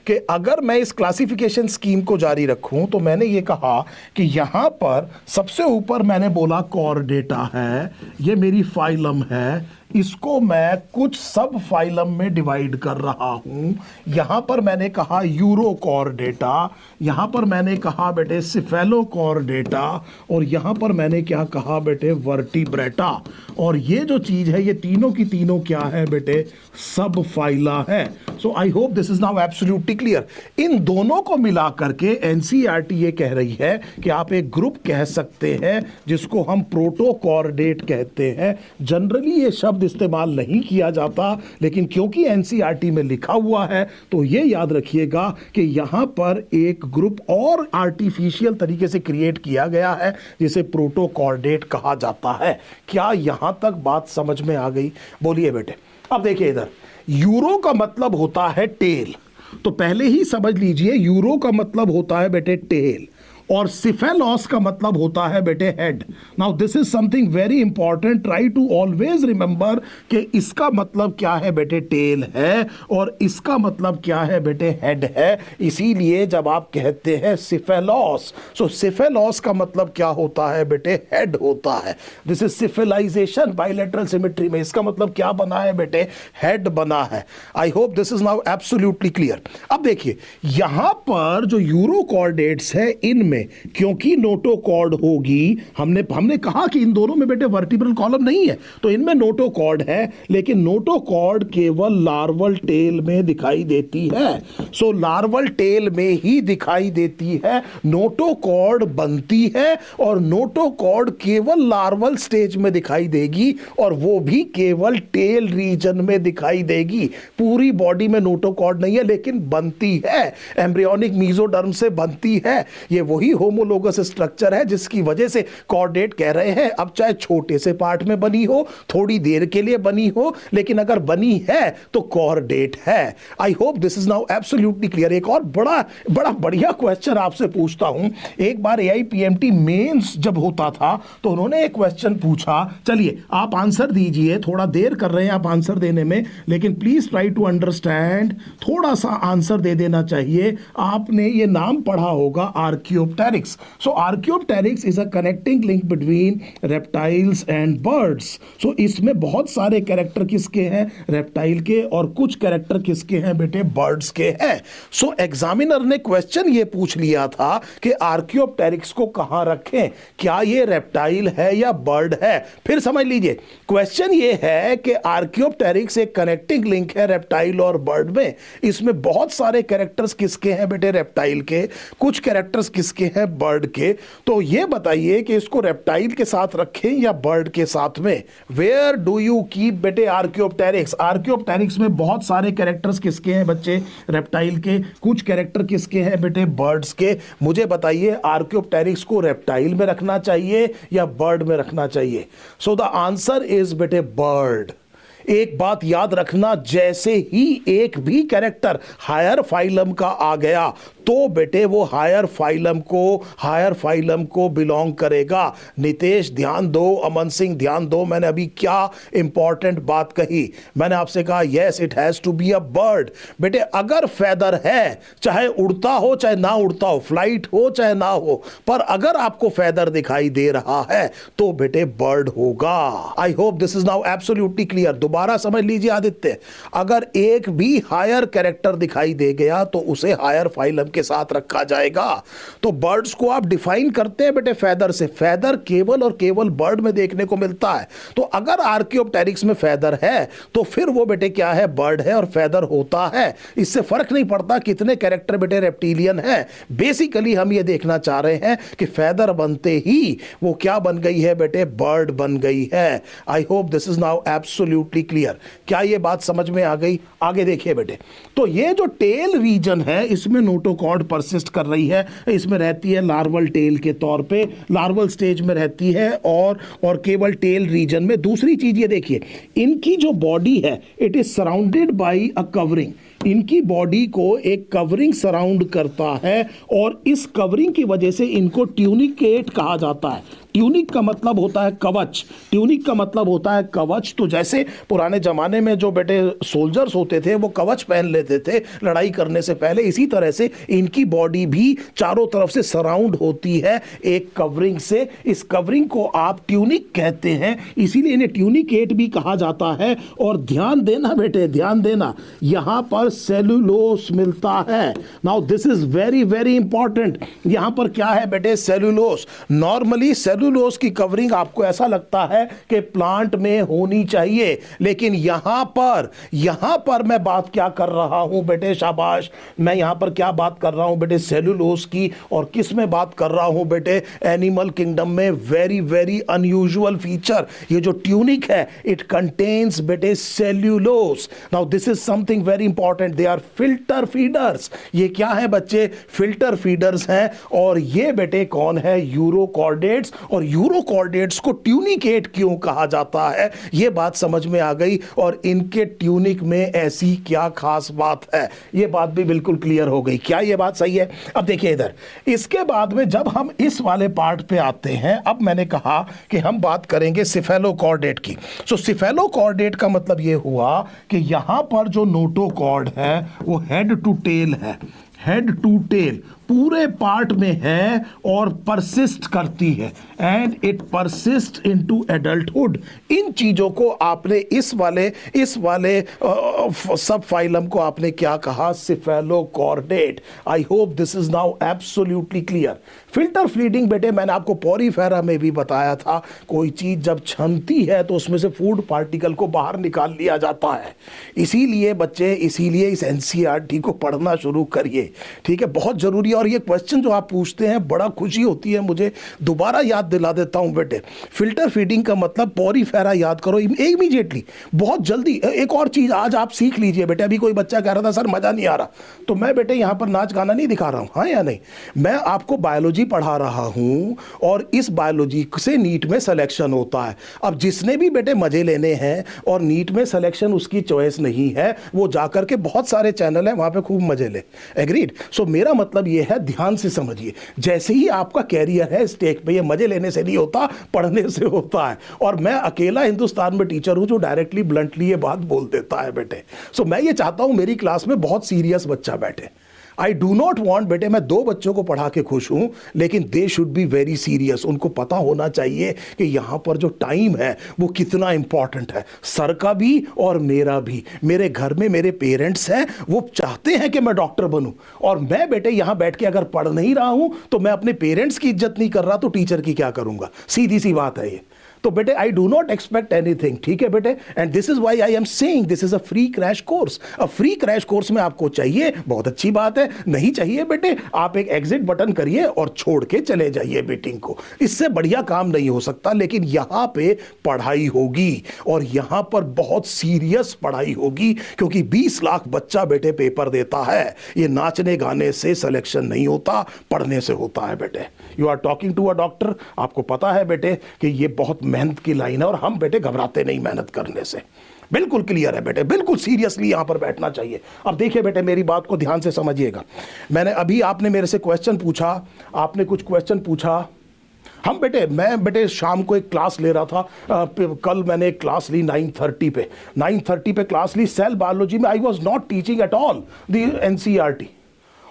कि अगर मैं इस क्लासिफिकेशन स्कीम को जारी रखूं तो मैंने ये कहा कि यहां पर सबसे ऊपर मैंने बोला कॉर्डेटा है, ये मेरी फाइलम है, इसको मैं कुछ सब फाइलम में डिवाइड कर रहा हूं। यहां पर मैंने कहा यूरोकॉर्डेटा, यहां पर मैंने कहा बेटे सिफेलोकॉर्डेटा, और यहां पर मैंने क्या कहा बेटे? वर्टिब्रेटा। और ये जो चीज है ये तीनों की तीनों क्या है बेटे? सब फाइला है। So I hope this is now absolutely clear. इन दोनों को मिला करके एनसीईआरटी ये कह रही है कि आप एक ग्रुप कह सकते हैं जिसको हम प्रोटोकॉर्डेट कहते हैं। जनरली ये शब्द इस्तेमाल नहीं किया जाता, लेकिन क्योंकि एनसीईआरटी में लिखा हुआ है तो ये याद रखिएगा कि यहां पर एक ग्रुप और आर्टिफिशियल तरीके से क्रिएट किया गया है जिसे प्रोटोकॉर्डेट कहा जाता है। क्या यहां तक बात समझ में आ गई? बोलिए बेटे। अब देखिए इधर, यूरो का मतलब होता है टेल, तो पहले ही समझ लीजिए यूरो का मतलब होता है बेटे टेल, और सिफेलॉस का मतलब होता है बेटे head. Now this is something very important, try to always remember कि इसका मतलब क्या है बेटे टेल है और इसका मतलब क्या है बेटे हेड है। इसीलिए जब आप कहते हैं सिफेलॉस, सो सिफेलॉस का मतलब क्या होता है बेटे हेड होता है। This is cephalisation bilateral symmetry में, इसका मतलब क्या बना है बेटे हेड बना है। आई hope this is now absolutely clear. अब देखिए यहां पर जो यूरो कोऑर्डिनेट्स है इनमें क्योंकि नोटोकॉर्ड होगी, हमने कहा कि इन दोनों में बेटे वर्टिब्रल कॉलम नहीं है तो इनमें नोटोकॉर्ड है, लेकिन नोटोकॉर्ड केवल लार्वल टेल में दिखाई देती है। सो लार्वल टेल में ही दिखाई देती है, नोटोकॉर्ड बनती है और नोटोकॉर्ड केवल लार्वल स्टेज में दिखाई देगी और वो भी केवल टेल रीजन में दिखाई देगी। पूरी बॉडी में नोटोकॉर्ड नहीं है लेकिन बनती है, एम्ब्रियोनिक मीजोडर्म से बनती है। ये वही होमोलोगस स्ट्रक्चर है जिसकी वजह से कॉर्डेट कह रहे हैं। अब चाहे छोटे से पार्ट में बनी हो, थोड़ी देर के लिए बनी हो, लेकिन अगर बनी है तो कॉर्डेट है। आई hope this is now absolutely clear. एक और बड़ा बढ़िया क्वेश्चन आपसे पूछता हूं। एक बार एआईपीएमटी मेंस जब होता था तो उन्होंने एक क्वेश्चन पूछा, चलिए आप आंसर दीजिए, थोड़ा देर कर रहे हैं आप आंसर देने में, लेकिन प्लीज ट्राई टू अंडरस्टैंड, थोड़ा सा आंसर दे देना चाहिए। आपने ये नाम पढ़ा होगा Archaeopteryx. So Archaeopteryx is a connecting link between reptiles and birds. So इसमें बहुत सारे कैरेक्टर किसके हैं? रेप्टाइल के, और कुछ कैरेक्टर किसके हैं बेटे? बर्ड्स के हैं। सो एग्जामिनर ने क्वेश्चन ये पूछ लिया था कि आर्कियोप्टेरिक्स को कहां रखें, क्या ये रेप्टाइल है या बर्ड है? फिर समझ लीजिए क्वेश्चन ये है कि आर्कियोप्टेरिक्स एक कनेक्टिंग लिंक है रेप्टाइल और बर्ड में। इसमें बहुत सारे कैरेक्टर्स किसके हैं बेटे? रेप्टाइल के, कुछ कैरेक्टर्स किसके हैं? बर्ड के। तो ये बताइए कि इसको रेप्टाइल के साथ रखें या बर्ड के साथ में? वेयर डू यू कीप बेटे आर्कियोप्टेरिक्स? आर्कियोप्टेरिक्स में बहुत सारे कैरेक्टर्स किसके हैं बच्चे? रेप्टाइल के। कुछ कैरेक्टर किसके हैं बेटे? बर्ड्स के। मुझे बताइए आर्कियोप्टेरिक्स को रेप्टाइल में रखना चाहिए या बर्ड में रखना चाहिए? सो द आंसर इज बेटे बर्ड। एक बात याद रखना, जैसे ही एक भी कैरेक्टर हायर फाइलम का आ गया तो बेटे वो हायर फाइलम को बिलोंग करेगा। नितेश ध्यान दो, अमन सिंह ध्यान दो, मैंने अभी क्या इंपॉर्टेंट बात कही। मैंने आपसे कहा yes it has to be a bird. बेटे अगर फेदर है, चाहे उड़ता हो चाहे ना उड़ता हो, फ्लाइट हो चाहे ना हो, पर अगर आपको फेदर दिखाई दे रहा है तो बेटे बर्ड होगा। आई hope this is now absolutely clear. दोबारा समझ लीजिए आदित्य, अगर एक भी हायर कैरेक्टर दिखाई दे गया तो उसे हायर फाइलम के साथ रखा जाएगा। तो बर्ड्स को आप डिफाइन करते हैं बेटे फेदर से। फेदर केवल और केवल बर्ड में देखने को मिलता है। तो अगर आर्कियोप्टेरिक्स में फेदर है तो फिर वो बेटे क्या है? बर्ड है और फेदर होता है। इससे फर्क नहीं पड़ता कितने कैरेक्टर बेटे रेप्टिलियन है। बेसिकली हम ये देखना चाह रहे हैं कि फेदर बनते ही वो क्या बन गई है बेटे? बर्ड बन गई है। आई hope this is now absolutely clear. क्या ये बात समझ में आ गई? आगे देखिए बेटे, तो ये जो टेल रीजन है इसमें नोटोकॉर्ड परसिस्ट कर रही है। इसमें रहती है लार्वल टेल के तौर पे, लार्वल स्टेज में रहती है और केवल टेल रीजन में। दूसरी चीज ये देखिए, इनकी जो बॉडी है it is surrounded by a covering. इनकी बॉडी को एक कवरिंग सराउंड करता है और इस कवरिंग की वजह से इनको ट्यूनिकेट कहा जाता है। ट्यूनिक का मतलब होता है कवच, ट्यूनिक का मतलब होता है कवच। तो जैसे पुराने जमाने में जो बेटे सोल्जर्स होते थे वो कवच पहन लेते थे लड़ाई करने से पहले, इसी तरह से इनकी बॉडी भी चारों तरफ से सराउंड होती है एक कवरिंग से। इस कवरिंग को आप ट्यूनिक कहते हैं, इसीलिए इन्हें ट्यूनिकेट भी कहा जाता है। और ध्यान देना बेटे, ध्यान देना, यहां पर सेलुलोस मिलता है। Now this is very very important. यहां पर क्या है बेटे? सेलुलोस। नॉर्मली सेलुलोज की कवरिंग आपको ऐसा लगता है कि प्लांट में होनी चाहिए, लेकिन यहां पर मैं बात क्या कर रहा हूं बेटे, शाबाश, मैं यहां पर क्या बात कर रहा हूं बेटे, सेलुलोज की। और किस में बात कर रहा हूं बेटे, एनिमल किंगडम में वेरी वेरी अनयूजुअल फीचर, ये जो ट्यूनिक है, इट कंटेन्स बेटे cellulose. Now this is something very important, they are filter feeders. ये क्या है बच्चे, फिल्टर फीडर्स हैं। और ये बेटे कौन है, यूरोकॉर्डेट्स। और यूरोकॉर्डेट्स को ट्यूनिकेट क्यों कहा जाता है, ये बात समझ में आ गई। और इनके ट्यूनिक में ऐसी क्या खास बात है, ये बात भी बिल्कुल क्लियर हो गई। क्या ये बात सही है? अब देखिए इधर, इसके बाद में जब हम इस वाले पार्ट पे आते हैं, अब मैंने कहा कि हम बात करेंगे सिफेलोकॉर्डेट की। सो सिफेलोकॉर्डेट का मतलब ये हुआ कि यहां पर जो नोटोकॉर्ड है वो हेड टू टेल है, हेड टू टेल पूरे पार्ट में है और परसिस्ट करती है, and it persist into adulthood. इन चीजों को आपने इस वाले सब फाइलम को आपने क्या कहा, cephalochordate. I hope this is now absolutely clear. Filter feeding बेटे मैंने आपको पॉरीफेरा में भी बताया था, कोई चीज जब छनती है तो उसमें से फूड पार्टिकल को बाहर निकाल लिया जाता है। इसीलिए बच्चे, इसीलिए इस एनसीईआरटी को पढ़ना शुरू करिए, ठीक है, बहुत जरूरी है। और ये क्वेश्चन जो आप पूछते हैं बड़ा खुशी होती है मुझे, दोबारा याद दिला देता हूं बेटे। फिल्टर फीडिंग का मतलब पॉरीफेरा याद करो इमीडिएटली, बहुत जल्दी। एक और चीज आज आप सीख लीजिए बेटे, अभी कोई बच्चा कह रहा था सर मजा नहीं आ रहा, तो मैं बेटे यहां पर नाच गाना नहीं दिखा रहा हूं, हाँ या नहीं, मैं आपको बायोलॉजी पढ़ा रहा हूं और इस बायोलॉजी से नीट में सिलेक्शन होता है। अब जिसने भी बेटे मजे लेने हैं और नीट में सिलेक्शन उसकी चॉइस नहीं है, वो जाकर के बहुत सारे चैनल है वहां पे खूब मजे ले, एग्रीड। सो मेरा मतलब ये है, ध्यान से समझिए, जैसे ही आपका कैरियर है स्टेक पे, ये मजे लेने से नहीं होता, पढ़ने से होता है। और मैं अकेला हिंदुस्तान में टीचर हूं जो डायरेक्टली ब्लंटली ये बात बोल देता है बेटे। सो मैं ये चाहता हूं मेरी क्लास में बहुत सीरियस बच्चा बैठे। आई डू नॉट वॉन्ट बेटे मैं 2 बच्चों को पढ़ा के खुश हूं, लेकिन they should be very serious. उनको पता होना चाहिए कि यहां पर जो टाइम है वो कितना इंपॉर्टेंट है, सर का भी और मेरा भी। मेरे घर में मेरे पेरेंट्स हैं, वो चाहते हैं कि मैं डॉक्टर बनूं, और मैं बेटे यहां बैठ के अगर पढ़ नहीं रहा हूं तो मैं अपने पेरेंट्स की इज्जत नहीं कर रहा, तो टीचर की क्या करूंगा? सीधी सी बात है ये। तो बेटे I do not expect anything, ठीक है बेटे, and this is why I am saying this is a free crash course. A free crash course में आपको चाहिए, बहुत अच्छी बात है, नहीं चाहिए बेटे आप एक एग्जिट बटन करिए और छोड़ के चले जाइए मीटिंग को, इससे बढ़िया काम नहीं हो सकता। लेकिन यहां पे पढ़ाई होगी और यहां पर बहुत सीरियस पढ़ाई होगी, क्योंकि 20 लाख बच्चा बेटे पेपर देता है। ये नाचने गाने से सिलेक्शन नहीं होता, पढ़ने से होता है बेटे। You are talking to a doctor, आपको पता है बेटे कि ये बहुत मेहनत की लाइन है, और हम बेटे घबराते नहीं मेहनत करने से। बिल्कुल क्लियर है बेटे, बिल्कुल सीरियसली यहां पर बैठना चाहिए। अब देखिए बेटे मेरी बात को ध्यान से समझिएगा। मैंने अभी, आपने मेरे से क्वेश्चन पूछा, आपने कुछ क्वेश्चन पूछा। हम बेटे, मैं बेटे शाम को एक क्लास ले रहा था, कल मैंने एक क्लास ली 9:30 पे, 9:30 पे क्लास ली सेल बायोलॉजी में। I was not teaching at all the NCERT,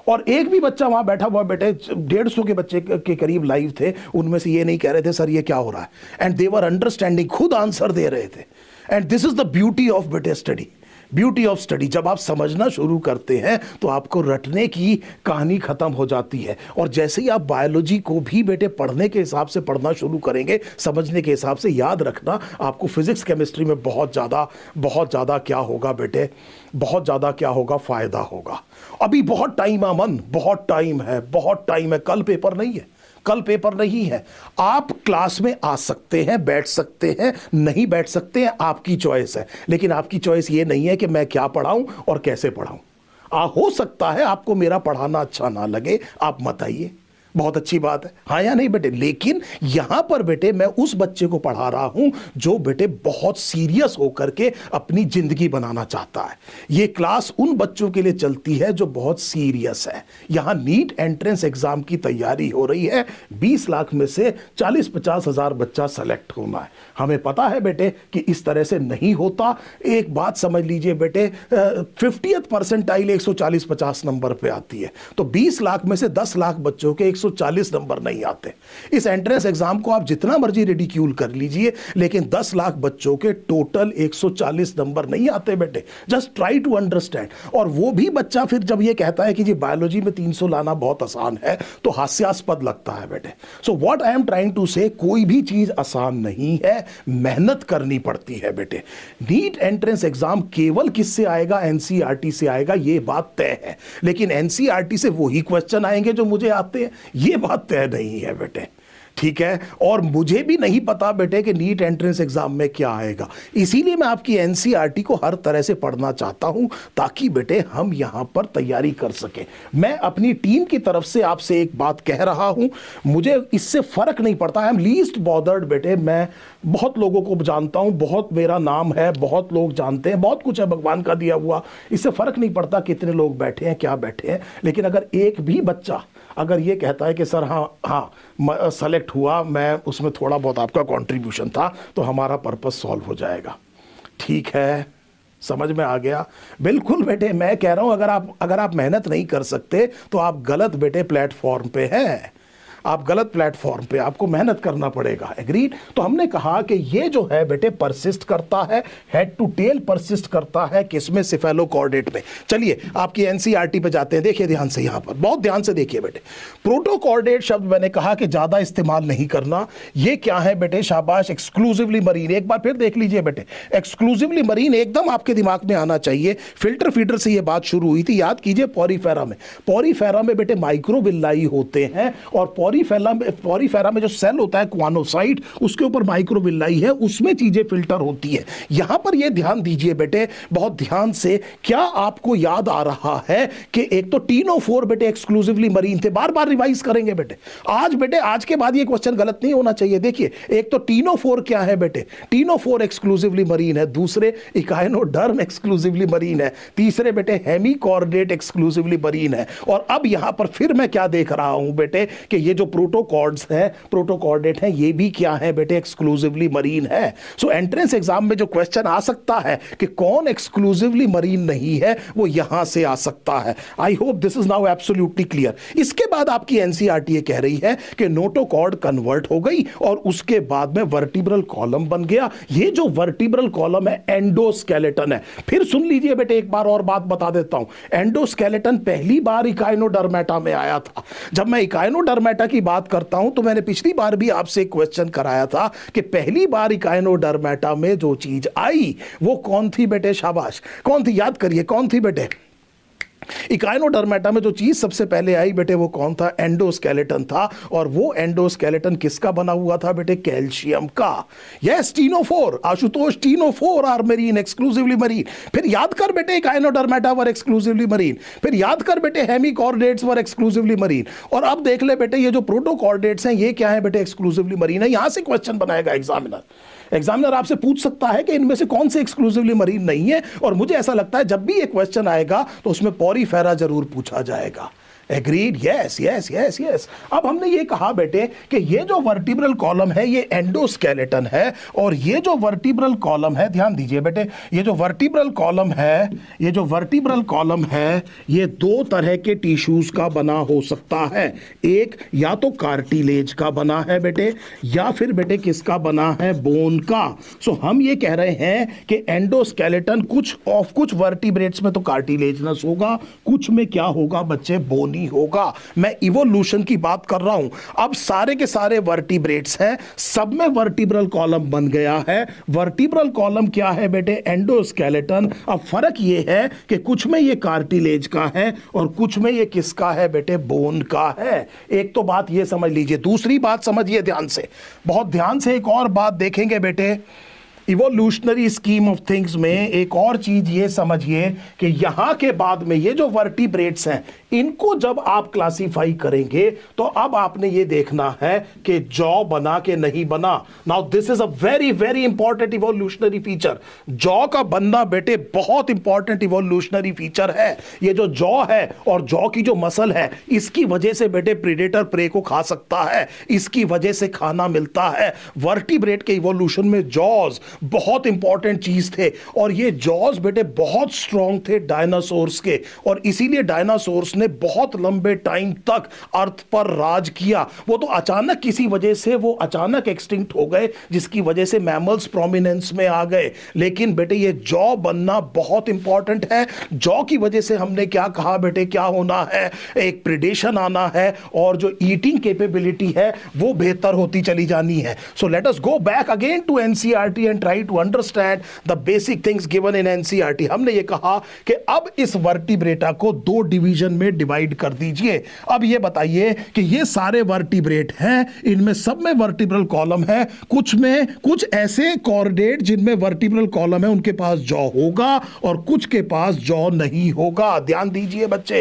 और एक भी बच्चा वहां बैठा हुआ बेटे, 150 के बच्चे के करीब लाइव थे, उनमें से ये नहीं कह रहे थे सर ये क्या हो रहा है, एंड दे वर अंडरस्टैंडिंग, खुद आंसर दे रहे थे। And this is the beauty of बेटे स्टडी, ब्यूटी ऑफ स्टडी। जब आप समझना शुरू करते हैं तो आपको रटने की कहानी खत्म हो जाती है, और जैसे ही आप बायोलॉजी को भी बेटे पढ़ने के हिसाब से पढ़ना शुरू करेंगे, समझने के हिसाब से, याद रखना आपको फिजिक्स केमिस्ट्री में बहुत ज़्यादा क्या होगा बेटे, बहुत ज़्यादा क्या होगा, फायदा होगा। अभी बहुत टाइम है अमन, बहुत टाइम है, बहुत टाइम है। कल पेपर नहीं है, कल पेपर नहीं है। आप क्लास में आ सकते हैं, बैठ सकते हैं, नहीं बैठ सकते हैं, आपकी चॉइस है। लेकिन आपकी चॉइस ये नहीं है कि मैं क्या पढ़ाऊं और कैसे पढ़ाऊं। हो सकता है आपको मेरा पढ़ाना अच्छा ना लगे, आप मत आइए, बहुत अच्छी बात है, हाँ या नहीं बेटे। लेकिन यहां पर बेटे मैं उस बच्चे को पढ़ा रहा हूं जो बेटे बहुत सीरियस होकर के अपनी जिंदगी बनाना चाहता है। यह क्लास उन बच्चों के लिए चलती है जो बहुत सीरियस है। यहां नीट एंट्रेंस एग्जाम की तैयारी हो रही है, 20 लाख में से 40-50 हजार बच्चा सेलेक्ट होना है। हमें पता है बेटे कि इस तरह से नहीं होता। एक बात समझ लीजिए बेटे, 50th परसेंटाइल 140-50 नंबर पे आती है, तो 20 लाख में से 10 लाख बच्चों के 140 नंबर नहीं आते। इस एंट्रेंस एग्जाम को आप जितना मर्जी रिडिक्यूल कर लीजिए, लेकिन 10 लाख बच्चों के टोटल 140 नंबर नहीं आते बेटे। Just try to understand. और वो भी बच्चा फिर जब ये कहता है कि जी बायोलॉजी में 300 लाना बहुत आसान है, तो हास्यास्पद लगता है बेटे। So what I am trying to say, कोई भी चीज आसान नहीं है, मेहनत करनी पड़ती है बेटे। नीट एंट्रेंस एग्जाम केवल किससे आएगा? एनसीईआरटी से आएगा, ये बात तय है। लेकिन एनसीईआरटी से वही क्वेश्चन आएंगे जो मुझे आते हैं, ये बात तय नहीं है बेटे। ठीक है, और मुझे भी नहीं पता बेटे कि नीट एंट्रेंस एग्जाम में क्या आएगा। इसीलिए मैं आपकी एनसीईआरटी को हर तरह से पढ़ना चाहता हूं, ताकि बेटे हम यहां पर तैयारी कर सकें। मैं अपनी टीम की तरफ से आपसे एक बात कह रहा हूं, मुझे इससे फर्क नहीं पड़ता। आई एम लीस्ट बॉदर्ड बेटे। मैं बहुत लोगों को जानता हूं, बहुत मेरा नाम है, बहुत लोग जानते हैं, बहुत कुछ है भगवान का दिया हुआ। इससे फर्क नहीं पड़ता कितने लोग बैठे हैं, क्या बैठे हैं। लेकिन अगर एक भी बच्चा अगर ये कहता है कि सर हाँ सेलेक्ट हुआ, मैं उसमें थोड़ा बहुत आपका कंट्रीब्यूशन था, तो हमारा पर्पस सॉल्व हो जाएगा। ठीक है, समझ में आ गया? बिल्कुल बेटे, मैं कह रहा हूं अगर आप मेहनत नहीं कर सकते तो आप गलत बेटे प्लेटफॉर्म पे हैं। आप गलत प्लेटफॉर्म पे, आपको मेहनत करना पड़ेगा। एग्रीड? तो हमने कहा कि ये जो है बेटे परसिस्ट करता है, हेड टू टेल परसिस्ट करता है, किसमें? सिफेलोकॉर्डेट में। चलिए आपकी एनसीईआरटी पे जाते हैं, देखिए ध्यान से, यहां पर बहुत ध्यान से देखिए बेटे। प्रोटोकॉर्डेट शब्द मैंने कहा कि ज्यादा इस्तेमाल नहीं करना। ये क्या है बेटे? शाबाश, एक्सक्लूसिवली मरीन। एक बार फिर देख लीजिए बेटे, एक्सक्लूसिवली मरीन एकदम आपके दिमाग में आना चाहिए। फिल्टर फीडर से ये बात शुरू हुई थी, याद कीजिए। पॉरीफेरा में, पॉरीफेरा में बेटे माइक्रोविल्लाई होते हैं, और पॉरीफेरा में जो सेल होता है क्वानोसाइट, उसके ऊपर माइक्रोविल्लाई है, उसमें चीजें फिल्टर होती है। यहां पर ये ध्यान दीजिए बेटे, बहुत ध्यान से। क्या आपको याद आ रहा है कि एक तो टीनोफोर बेटे एक्सक्लूसिवली मरीन थे? बार बार रिवाइज करेंगे बेटे बेटे, आज के बाद ये क्वेश्चन गलत नहीं होना चाहिए। देखिए, एक तो टीनोफोर क्या है बेटे? टीनोफोर एक्सक्लूसिवली मरीन है। दूसरे इकाइनोडर्म एक्सक्लूसिवली मरीन है। तीसरे बेटे हेमीकॉर्डेट एक्सक्लूसिवली मरीन है। और अब यहां पर फिर मैं क्या देख रहा हूं बेटे कि ये जो प्रोटोकॉर्ड्स हैं, प्रोटोकॉर्डेट हैं, ये भी क्या है बेटे? एक्सक्लूसिवली मरीन है। सो एंट्रेंस एग्जाम में जो क्वेश्चन आ सकता है कि कौन एक्सक्लूसिवली मरीन नहीं है, वो यहां से आ सकता है। आई hope this is now absolutely clear. इसके बाद आपकी एनसीईआरटी कह रही है कि नोटोकॉर्ड कन्वर्ट हो गई और उसके बाद में वर्टिब्रल कॉलम बन गया। ये जो वर्टिब्रल कॉलम है एंडोस्केलेटन है। फिर सुन लीजिए बेटे, एक बार और बात बता देता हूं। एंडोस्केलेटन पहली बार इकाइनोडर्मेटा में आया था। जब मैं इकाइनोडर्मेटा की बात करता हूं तो मैंने पिछली बार भी आपसे क्वेश्चन कराया था कि पहली बार इकाइनोडर्मेटा में जो चीज आई वो कौन थी बेटे? शाबाश, कौन थी? याद करिए, कौन थी बेटे? इकाइनोडर्मेटा में जो चीज सबसे पहले आई बेटे वो कौन था? एंडोस्केलेटन था। और वो एंडोस्केलेटन किसका बना हुआ था बेटे? कैल्शियम का। Yes, ctenophore, Ashutosh, ctenophore are marine, exclusively marine. फिर याद कर बेटे, इकाइनोडर्मेटा वर एक्सक्लूसिवली मरीन। फिर याद कर बेटे, हेमीकॉर्डेट्स वर एक्सक्लूसिवली मरीन। और अब देख ले बेटे, ये जो प्रोटोकॉर्डेट्स हैं ये क्या है बेटे? एक्सक्लूसिवली मरीन है। यहां से क्वेश्चन बनाएगा एग्जामिनर आपसे पूछ सकता है कि इनमें से कौन से एक्सक्लूसिवली मरीन नहीं है। और मुझे ऐसा लगता है जब भी ये क्वेश्चन आएगा तो उसमें पॉरीफेरा जरूर पूछा जाएगा। Agreed? Yes yes yes yes. अब हमने ये कहा बेटे कि ये जो वर्टिब्रल कॉलम है ये एंडोस्केलेटन है, और ये जो वर्टिब्रल कॉलम है, ध्यान दीजिए बेटे, ये जो वर्टिब्रल कॉलम है, ये जो वर्टिब्रल कॉलम है, ये दो तरह के टिश्यूज का बना हो सकता है। एक या तो कार्टिलेज का बना है बेटे, या फिर बेटे किसका बना है? बोन का। सो हम ये कह रहे हैं कि एंडोस्केलेटन कुछ वर्टिब्रेट्स में तो कार्टिलेजनस होगा, कुछ में क्या होगा बच्चे? बोनी होगा। मैं इवोल्यूशन की बात कर रहा हूं। अब सारे के सारे वर्टिब्रेट्स हैं, सब में वर्टिब्रल कॉलम बन गया है। वर्टिब्रल कॉलम क्या है बेटे? एंडोस्केलेटन। अब फर्क ये है कि कुछ में ये कार्टिलेज का है और कुछ में ये किसका है बेटे? बोन का है। एक तो बात ये समझ लीजिए। दूसरी बात समझिए ध्यान से, बहुत ध्यान से एक और बात देखेंगे बेटे। इवोल्यूशनरी स्कीम ऑफ थिंग्स में एक और चीज ये समझिए कि यहां के बाद में ये जो वर्टिब्रेट्स हैं इनको जब आप क्लासिफाई करेंगे तो अब आपने ये देखना है कि जॉ बना के नहीं बना। Now this is a very very important evolutionary feature. Jaw का बनना बेटे बहुत इंपॉर्टेंट इवोल्यूशनरी फीचर है। ये जो जॉ है और जॉ की जो मसल है, इसकी वजह से बेटे प्रेडेटर प्रे को खा सकता है, इसकी वजह से खाना मिलता है। वर्टिब्रेट के इवोल्यूशन में जॉज बहुत इंपॉर्टेंट चीज थे। और ये जॉज बेटे बहुत स्ट्रांग थे डायनासोर्स के, और इसीलिए डायनासोर्स ने बहुत लंबे टाइम तक अर्थ पर राज किया। वो तो अचानक किसी वजह से वो अचानक एक्सटिंक्ट हो गए, जिसकी वजह से मैमल्स प्रोमिनेंस में आ गए। लेकिन बेटे ये जॉ बनना बहुत इंपॉर्टेंट है। जॉ की वजह से हमने क्या कहा बेटे, क्या होना है, एक प्रेडेशन आना है, और जो ईटिंग कैपेबिलिटी है वो बेहतर होती चली जानी है। So let us go back again to NCERT and try to understand the basic things given in NCERT. हमने ये कहा कि अब इस वर्टिब्रेटा को दो डिवीजन में डिवाइड कर दीजिए। अब ये बताइए कि ये सारे वर्टिब्रेट हैं, इनमें सब में वर्टिब्रल कॉलम है, कुछ में कुछ ऐसे कॉर्डेट जिनमें वर्टिब्रल कॉलम है उनके पास जॉ होगा, और कुछ के पास जॉ नहीं होगा। ध्यान दीजिए बच्चे,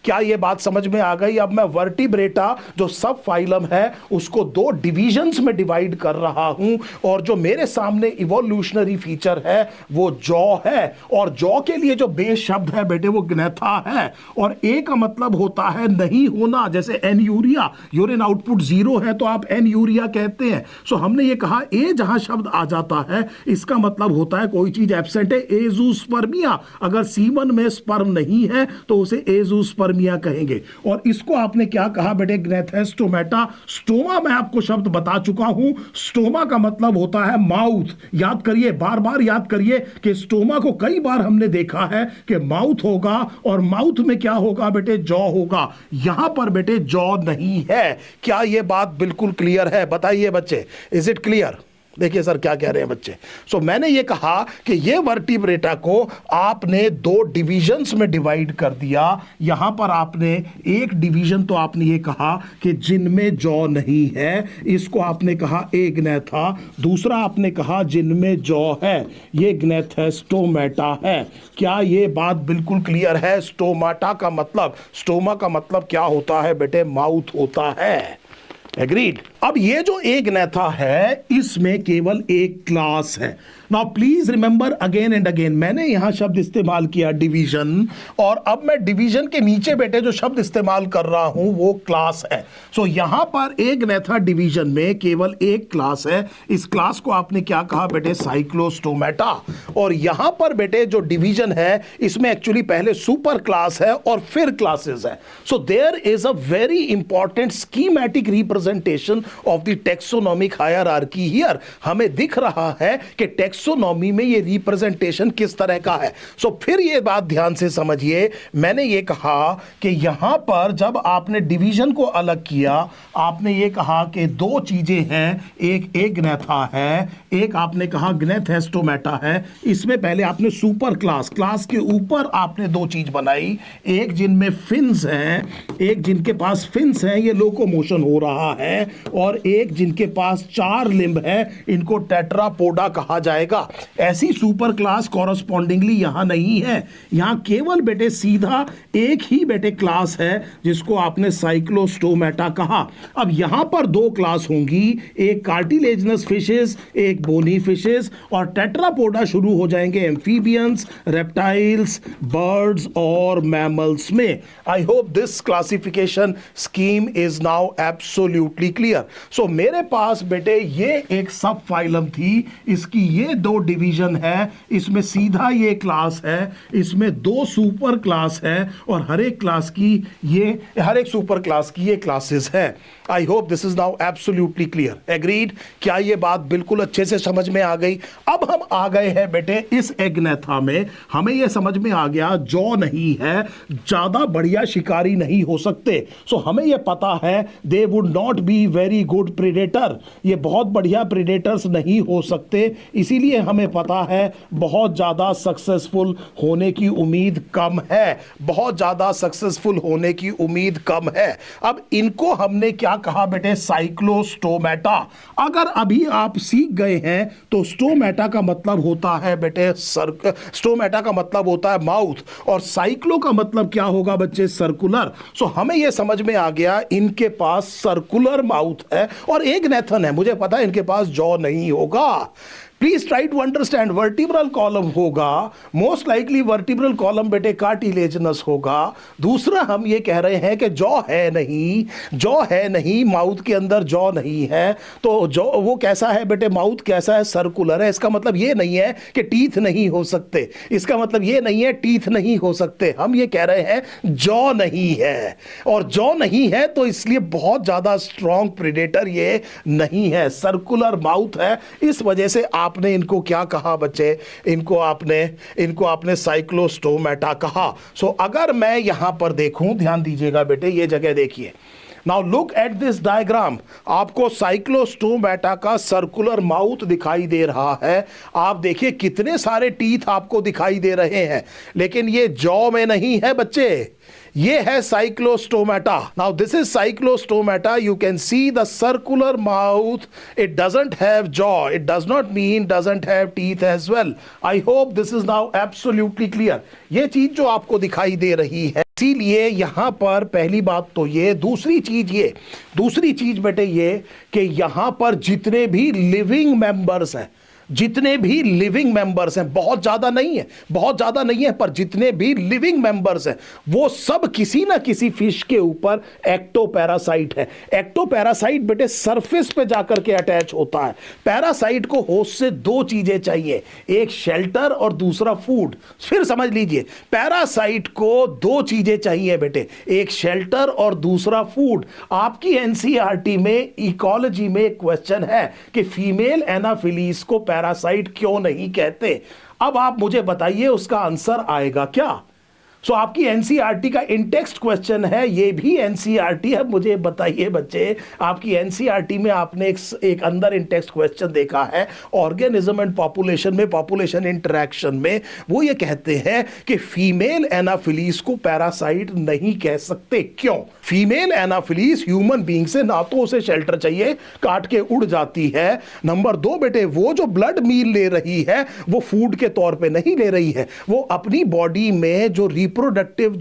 क्या ये बात समझ में आ गई? अब मैं वर्टिब्रेटा जो सब फाइलम है उसको दो डिविजन्स में डिवाइड कर रहा हूं, और जो मेरे सामने इवोल्यूशनरी फीचर है वो जॉ है। और जॉ के लिए जो बेस शब्द है बेटे वो ग्नेथा है, और ए का मतलब होता है नहीं होना। जैसे एन यूरिया, यूरिन आउटपुट 0 है तो आप एन यूरिया कहते हैं। सो हमने ये कहा ए जहां शब्द आ जाता है इसका मतलब होता है कोई चीज एब्सेंट है। एजूस्पर्मिया, अगर सीमन में स्पर्म नहीं है तो उसे एजूस्पर्मिया कहेंगे। और इसको आपने क्या कहा बेटे, ग्नेथेस्टोमेटा। स्टोमा मैं आपको शब्द बता चुका हूं, स्टोमा का मतलब होता है माउथ। याद करिए, बार बार याद करिए कि स्टोमा को कई बार हमने देखा है कि माउथ होगा, और माउथ में क्या होगा बेटे, जॉ होगा। यहां पर बेटे जॉ नहीं है। क्या यह बात बिल्कुल क्लियर है? बताइए बच्चे, इज इट क्लियर? देखिए सर क्या कह रहे हैं बच्चे। सो मैंने ये कहा कि ये वर्टिब्रेटा को आपने दो डिविजन्स में डिवाइड कर दिया। यहां पर आपने एक डिवीजन तो आपने ये कहा कि जिनमें जॉ नहीं है, इसको आपने कहा ए ग्नेथा। दूसरा आपने कहा जिनमें जॉ है, ये ग्नेथेस्टोमेटा है। क्या ये बात बिल्कुल क्लियर है? स्टोमाटा का मतलब, स्टोमा का मतलब क्या होता है बेटे, माउथ होता है। एग्रीड। अब ये जो एक ग्नेथा है इसमें केवल एक क्लास है। Now please remember again and again, मैंने यहां शब्द इस्तेमाल किया डिवीजन, और अब मैं डिवीजन के नीचे बेटे जो शब्द इस्तेमाल कर रहा हूं वो क्लास है। सो यहां पर एक ग्नेथा डिवीजन में केवल एक क्लास है। इस क्लास को आपने क्या कहा बेटे, साइक्लोस्टोमेटा। और यहां पर बेटे जो डिवीजन है इसमें एक्चुअली पहले सुपर क्लास है और फिर क्लासेस है। So there is a very important schematic representation of the taxonomic hierarchy here. हमें दिख रहा है कि टेक्सोनॉमी में ये रिप्रेजेंटेशन किस तरह का है। सो फिर ये बात ध्यान से समझिए, मैंने ये कहा कि यहां पर जब आपने डिवीजन को अलग किया, आपने ये कहा कि दो चीजें हैं, एक ग्नेथा है, एक आपने कहा ग्नेथेस्टोमेटा है। इसमें पहले आपने सुपर क्लास के ऊपर आपने दो चीज बनाई, एक जिनमें फिन्स हैं, एक जिनके पास फिन्स हैं, ये लोकोमोशन हो रहा है, और एक जिनके पास 4 लिम्ब है, इनको टेट्रापोडा कहा जाएगा। ऐसी सुपर क्लास कॉरस्पॉन्डिंगली यहां नहीं है। यहां केवल बेटे सीधा एक ही बेटे क्लास है जिसको आपने साइक्लोस्टोमेटा कहा। अब यहां पर दो क्लास होंगी, एक कार्टिलेजनस फिशेस, एक बोनी फिशेस, और टेट्रापोडा शुरू हो जाएंगे एम्फीबियंस, रेप्टाइल्स, बर्ड्स और मैमल्स में। I hope this classification scheme is now absolutely clear. So मेरे पास बेटे ये एक सब फाइलम थी, इसकी ये दो डिवीजन है, इसमें सीधा ये क्लास है, इसमें दो सुपर क्लास है, और हर एक सुपर क्लास की ये क्लासेस है। आई hope this is now absolutely clear. Agreed? क्या ये बात बिल्कुल अच्छे से समझ में आ गई? अब हम आ गए हैं बेटे इस एग्नेथा में, हमें यह समझ में आ गया जॉ नहीं है, ज्यादा बढ़िया शिकारी नहीं हो सकते। सो हमें यह पता है they would not be very good predator, ये बहुत बढ़िया प्रेडेटर्स नहीं हो सकते, इसीलिए हमें पता है बहुत ज्यादा सक्सेसफुल होने की उम्मीद कम है, बहुत ज्यादा सक्सेसफुल होने की उम्मीद कम है। अब इनको हमने क्या कहा बेटे, साइक्लोस्टोमेटा। अगर अभी आप सीख गए हैं तो स्टोमेटा का मतलब होता है बेटे स्टोमेटा का मतलब होता है माउथ, और साइक्लो का मतलब क्या होगा बच्चे, सर्कुलर। सो हमें यह समझ में आ गया इनके पास सर्कुलर माउथ है और एक नेथन है, मुझे पता है इनके पास जॉ नहीं होगा। Please try to understand. Vertebral column होगा, मोस्ट लाइकली वर्टिब्रल कॉलम बेटे कार्टिलेजिनस होगा। दूसरा हम ये कह रहे हैं कि जॉ है नहीं, जॉ है नहीं, माउथ के अंदर जॉ नहीं है। तो जॉ वो कैसा है बेटे, माउथ कैसा है, सर्कुलर है। इसका मतलब ये नहीं है कि टीथ नहीं हो सकते, इसका मतलब ये नहीं है टीथ नहीं हो सकते। हम ये कह रहे हैं जॉ नहीं है, और जॉ नहीं है तो इसलिए बहुत ज्यादा स्ट्रॉन्ग प्रेडेटर ये नहीं है। सर्कुलर माउथ है, इस वजह से आपने इनको क्या कहा बच्चे, इनको आपने साइक्लोस्टोमेटा कहा। सो अगर मैं यहां पर देखूं, ध्यान दीजिएगा बेटे, ये जगह देखिए। Now look at this diagram. आपको साइक्लोस्टोमेटा का सर्कुलर माउथ दिखाई दे रहा है। आप देखिए कितने सारे टीथ आपको दिखाई दे रहे हैं, लेकिन ये जॉ में नहीं है बच्चे, ये है cyclostomata. Now this is cyclostomata. You can see the circular mouth, it doesn't have jaw, it does not mean doesn't have teeth as well. I hope this is now absolutely clear. ये चीज जो आपको दिखाई दे रही है, इसीलिए यहां पर पहली बात तो ये, दूसरी चीज बेटे ये कि यहां पर जितने भी लिविंग मेंबर्स हैं, जितने भी लिविंग मेंबर्स हैं, बहुत ज्यादा नहीं है, पर जितने भी लिविंग मेंबर्स हैं वो सब किसी ना किसी फिश के ऊपर एक्टोपैरासाइट है। एक्टोपैरासाइट बेटे सरफेस पे जाकर के अटैच होता है। पैरासाइट को होस्ट से दो चीजें चाहिए, एक शेल्टर और दूसरा फूड। फिर समझ लीजिए, पैरासाइट को दो चीजें चाहिए बेटे, एक शेल्टर और दूसरा फूड। आपकी एनसीईआरटी में इकोलॉजी में एक क्वेश्चन है कि फीमेल एनाफिलीज को पैरासाइट क्यों नहीं कहते। अब आप मुझे बताइए उसका आंसर आएगा क्या। सो आपकी एनसीईआरटी का इंटेक्स्ट क्वेश्चन है, ये भी एनसीईआरटी है। मुझे बताइए बच्चे, आपकी एनसीईआरटी में आपने एक अंदर इंटेक्स्ट क्वेश्चन देखा है ऑर्गेनिज्म एंड पॉपुलेशन में, पॉपुलेशन इंटरेक्शन में। वो ये कहते हैं कि फीमेल एनाफिलीज को पैरासाइट नहीं कह सकते। क्यों? फीमेल एनाफिलीज ह्यूमन बीइंग से ना तो उसे शेल्टर चाहिए, काट के उड़ जाती है। नंबर दो बेटे, वो जो ब्लड मील ले रही है वो फूड के तौर पे नहीं ले रही है, वो अपनी बॉडी में जो रिप्रोडक्टिव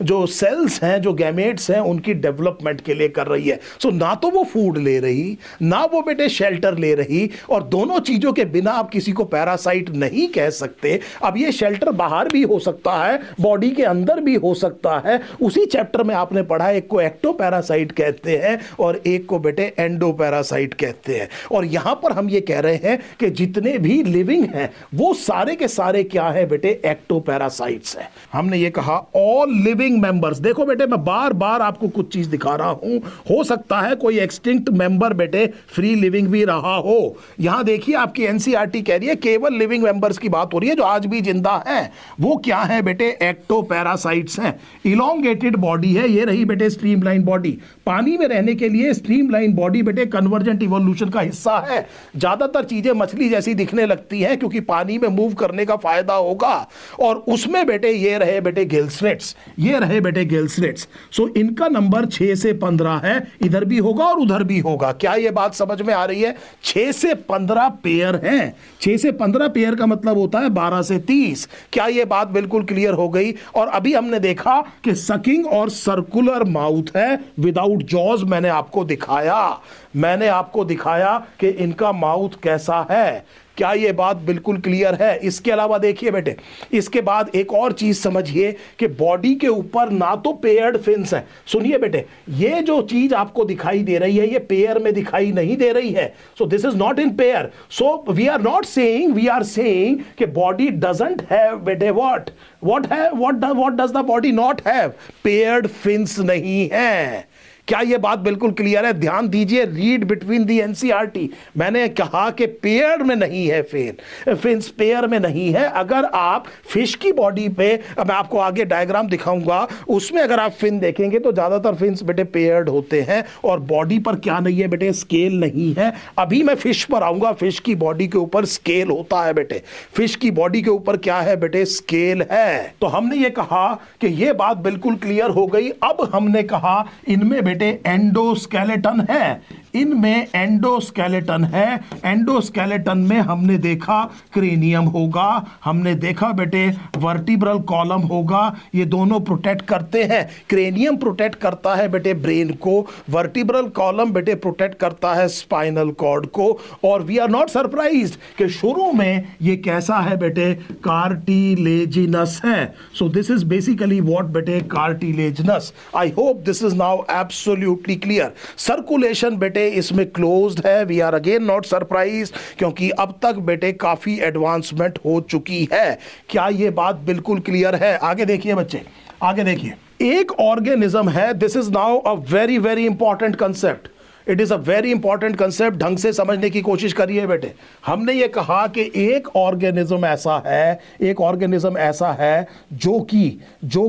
जो सेल्स हैं, जो गैमेट्स हैं, उनकी डेवलपमेंट के लिए कर रही है। सो ना तो वो फूड ले रही, ना वो बेटे शेल्टर ले रही, और दोनों चीजों के बिना आप किसी को पैरासाइट नहीं कह सकते। अब ये शेल्टर बाहर भी हो सकता है, बॉडी के अंदर भी हो सकता है। उसी चैप्टर में आपने पढ़ा, एक को एक्टोपैरासाइट कहते हैं और एक को बेटे एंडोपैरासाइट कहते हैं। और यहां पर हम ये कह रहे हैं कि जितने भी लिविंग हैं वो सारे के सारे क्या है बेटे, एक्टोपैरासाइट्स हैं। हमने ये कहा ऑल लिविंग मेंबर्स। देखो बेटे, मैं बार बार आपको कुछ चीज दिखा रहा हूं, हो सकता है कोई एक्सटिंक्ट मेंबर बेटे फ्री लिविंग भी रहा हो। यहां देखिए आपकी एनसीईआरटी कह रही है केवल लिविंग मेंबर्स की बात हो रही है, जो आज भी जिंदा है। वो क्या है बेटे, एक्टोपैरासाइट्स हैं। इलोंगेटेड बॉडी है, ये रही बेटे स्ट्रीमलाइन बॉडी। पानी में रहने के लिए स्ट्रीमलाइन बॉडी बेटे कन्वर्जेंट इवोल्यूशन का हिस्सा है। ज्यादातर चीजें मछली जैसी दिखने लगती हैं क्योंकि पानी में मूव करने का फायदा होगा। और उसमें बेटे ये रहे बेटे गिल्सलेट्स, ये रहे बेटे गिल्सलेट्स। सो इनका नंबर 6 से 15 है, इधर भी होगा और उधर भी होगा। क्या ये बात समझ में आ रही है? 6 से 15 पेयर हैं। 6 से 15 पेयर का मतलब होता है 12 से 30। क्या ये बात बिल्कुल क्लियर हो गई? और अभी हमने देखा कि सकिंग और सर्कुलर माउथ है विदाउट जॉज। मैंने आपको दिखाया कि इनका माउथ कैसा है। क्या ये बात बिल्कुल क्लियर है? इसके अलावा देखिए बेटे, इसके बाद एक और चीज समझिए कि बॉडी के ऊपर ना तो पेयर्ड फिन्स है। सुनिए बेटे, ये जो चीज आपको दिखाई दे रही है ये पेयर में दिखाई नहीं दे रही है। So this is not in pair. So we are not saying, we are saying कि बॉडी डजंट हैव बेटे what does the body not have? Paired fins नहीं है। क्या यह बात बिल्कुल क्लियर है? ध्यान दीजिए, रीड बिटवीन दी एनसीईआरटी। मैंने कहा कि पेयर में नहीं है, फिन्स पेयर में नहीं है। अगर आप फिश की बॉडी पे, मैं आपको आगे डायग्राम दिखाऊंगा, उसमें अगर आप फिन देखेंगे तो ज्यादातर फिन्स बेटे पेयर्ड होते हैं। और बॉडी पर क्या नहीं है बेटे, स्केल नहीं है। अभी मैं फिश पर आऊंगा, फिश की बॉडी के ऊपर स्केल होता है बेटे। फिश की बॉडी के ऊपर क्या है बेटे, स्केल है। तो हमने ये कहा कि ये बात बिल्कुल क्लियर हो गई। अब हमने कहा इनमें बेटे एंडोस्केलेटन है। इनमें एंडोस्केलेटन है। एंडोस्केलेटन में हमने देखा क्रेनियम होगा, हमने देखा बेटे वर्टिब्रल कॉलम होगा। ये दोनों प्रोटेक्ट करते हैं। क्रेनियम प्रोटेक्ट करता है बेटे ब्रेन को, वर्टिब्रल कॉलम बेटे प्रोटेक्ट करता है स्पाइनल कॉर्ड को। और वी आर नॉट सरप्राइज्ड कि शुरू में ये कैसा है बेटे, कार्टिलेजिनस है। So this is basically what बेटे, cartilaginous. I hope this is now absolutely clear. Circulation बेटे इसमें क्लोज्ड है। We are again not surprised, क्योंकि अब तक बेटे काफी एडवांसमेंट हो चुकी है। क्या ये बात बिल्कुल क्लियर है? आगे देखिए बच्चे, आगे देखिए। एक ऑर्गेनिज्म है, this is now a very very important concept. It is a very important concept. ढंग से समझने की कोशिश करिए बेटे। हमने ये कहा कि एक ऑर्गेनिज्म ऐसा है, एक ऑर्गेनिज्म ऐसा है जो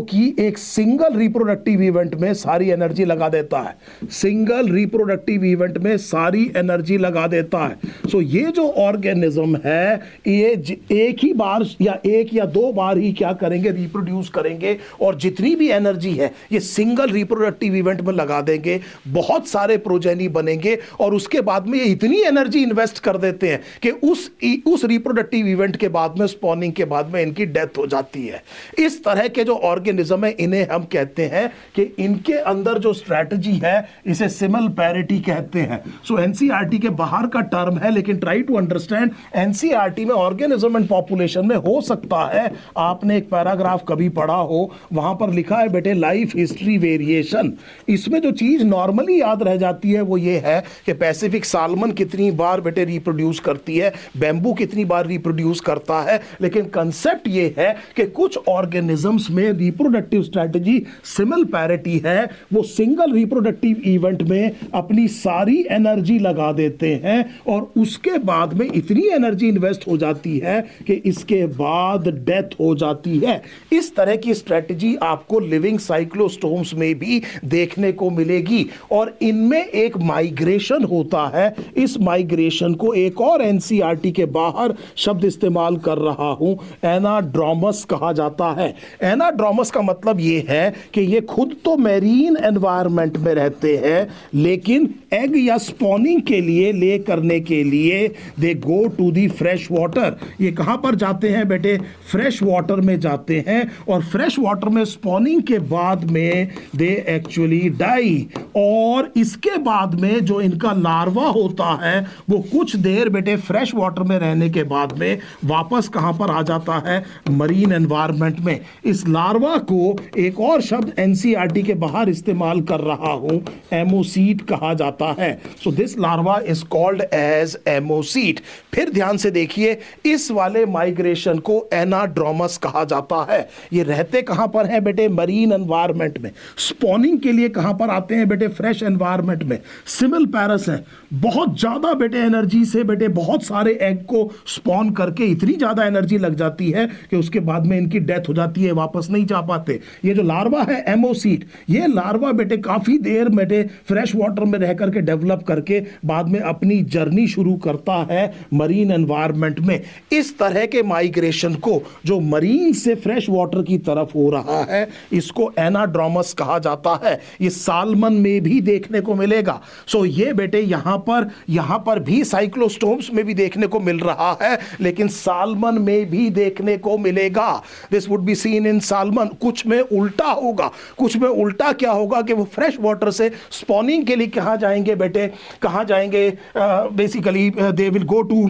कि एक सिंगल रिप्रोडक्टिव इवेंट में सारी एनर्जी लगा देता है। सिंगल रिप्रोडक्टिव इवेंट में सारी एनर्जी लगा देता है। सो ये जो ऑर्गेनिज्म है, ये एक ही बार या एक या दो बार ही क्या करेंगे, रिप्रोड्यूस करेंगे, और जितनी भी एनर्जी है ये सिंगल रिप्रोडक्टिव इवेंट में लगा देंगे। बहुत सारे प्रोजेनी बनेंगे और उसके बाद में ये इतनी एनर्जी इन्वेस्ट कर देते हैं कि उस रिप्रोडक्टिव इवेंट के बाद में, स्पॉनिंग के बाद में इनकी डेथ हो जाती है। इस तरह के जो ऑर्गेनिज्म है इन्हें हम कहते हैं कि इनके अंदर जो स्ट्रैटेजी है इसे सिमल पैरिटी कहते हैं। सो एनसीईआरटी के बाहर का टर्म है, लेकिन ट्राई टू अंडरस्टैंड। एनसीईआरटी में ऑर्गेनिज्म एंड पॉपुलेशन में हो सकता है आपने एक पैराग्राफ कभी पढ़ा हो, वहां पर लिखा है बेटे लाइफ हिस्ट्री वेरिएशन। इसमें जो चीज नॉर्मली याद रह जाती है वो ये है कि पैसिफिक साल्मन कितनी बार बेटे रिप्रोड्यूस करती है, बैम्बू कितनी बार रिप्रोड्यूस करता है। लेकिन कंसेप्ट ये है कि कुछ ऑर्गेनिजम्स में रिप्रोडक्टिव स्ट्रेटजी सिमल पैरिटी है। वो सिंगल रिप्रोडक्टिव इवेंट में अपनी सारी एनर्जी लगा देते हैं और उसके बाद में इतनी एनर्जी इन्वेस्ट हो जाती है कि इसके बाद डेथ हो जाती है। इस तरह की स्ट्रेटजी आपको लिविंग साइक्लोस्टोम्स में भी देखने को मिलेगी। और इनमें एक माइग्रेशन होता है। इस माइग्रेशन को एक और एनसीईआरटी के बाहर शब्द इस्तेमाल कर रहा हूं, एनाड्रोमस कहा जाता है। एनाड्रोमस का मतलब यह है कि ये खुद तो मैरीन एनवायरनमेंट में रहते हैं, लेकिन एग या स्पॉनिंग के लिए, ले करने के लिए they go to the fresh water. ये कहां पर जाते हैं बेटे? फ्रेश वाटर में जाते हैं। और फ्रेश वाटर में स्पॉनिंग के बाद में दे एक्चुअली डाई। और इसके बाद में जो इनका लार्वा होता है वो कुछ देर बेटे फ्रेश वाटर में रहने के बाद में वापस कहां पर आ जाता है? मरीन एनवायरनमेंट में। इस लार्वा को एक और शब्द एनसीईआरटी के बाहर इस्तेमाल कर रहा हूं, एमोसीट कहा जाता है। So this larva is called as ammocoete. फिर ध्यान से देखिए, इस वाले माइग्रेशन को एनाड्रोमस कहा जाता है। ये रहते कहां पर हैं बेटे? मरीन एनवायरनमेंट में। स्पॉनिंग के लिए कहां पर आते हैं बेटे? फ्रेश एनवायरनमेंट में। सिमल पैरस है, बहुत ज्यादा बेटे एनर्जी से बेटे बहुत सारे एग को स्पॉन करके इतनी ज्यादा एनर्जी लग जाती है कि उसके बाद में इनकी डेथ हो जाती है, वापस नहीं जा पाते। ये जो लार्वा है एमोसीट, ये लार्वा बेटे काफी देर बेटे फ्रेश वाटर में रह करके डेवलप करके बाद में अपनी जर्नी शुरू करता है मरीन एनवायरनमेंट में। इस तरह के माइग्रेशन को जो मरीन से फ्रेश वाटर की तरफ हो रहा है, इसको एनाड्रोमस कहा जाता है। ये साल्मन में भी देखने को मिलेगा। सो ये बेटे यहां पर भी साइक्लोस्टोम्स में भी देखने को मिल रहा है, लेकिन साल्मन में भी देखने को मिलेगा। This would be seen in salmon. कुछ में उल्टा होगा। कुछ में उल्टा क्या होगा कि वो फ्रेश वाटर से स्पॉनिंग के लिए कहां जाएंगे बेटे? कहां जाएंगे? Basically they will go to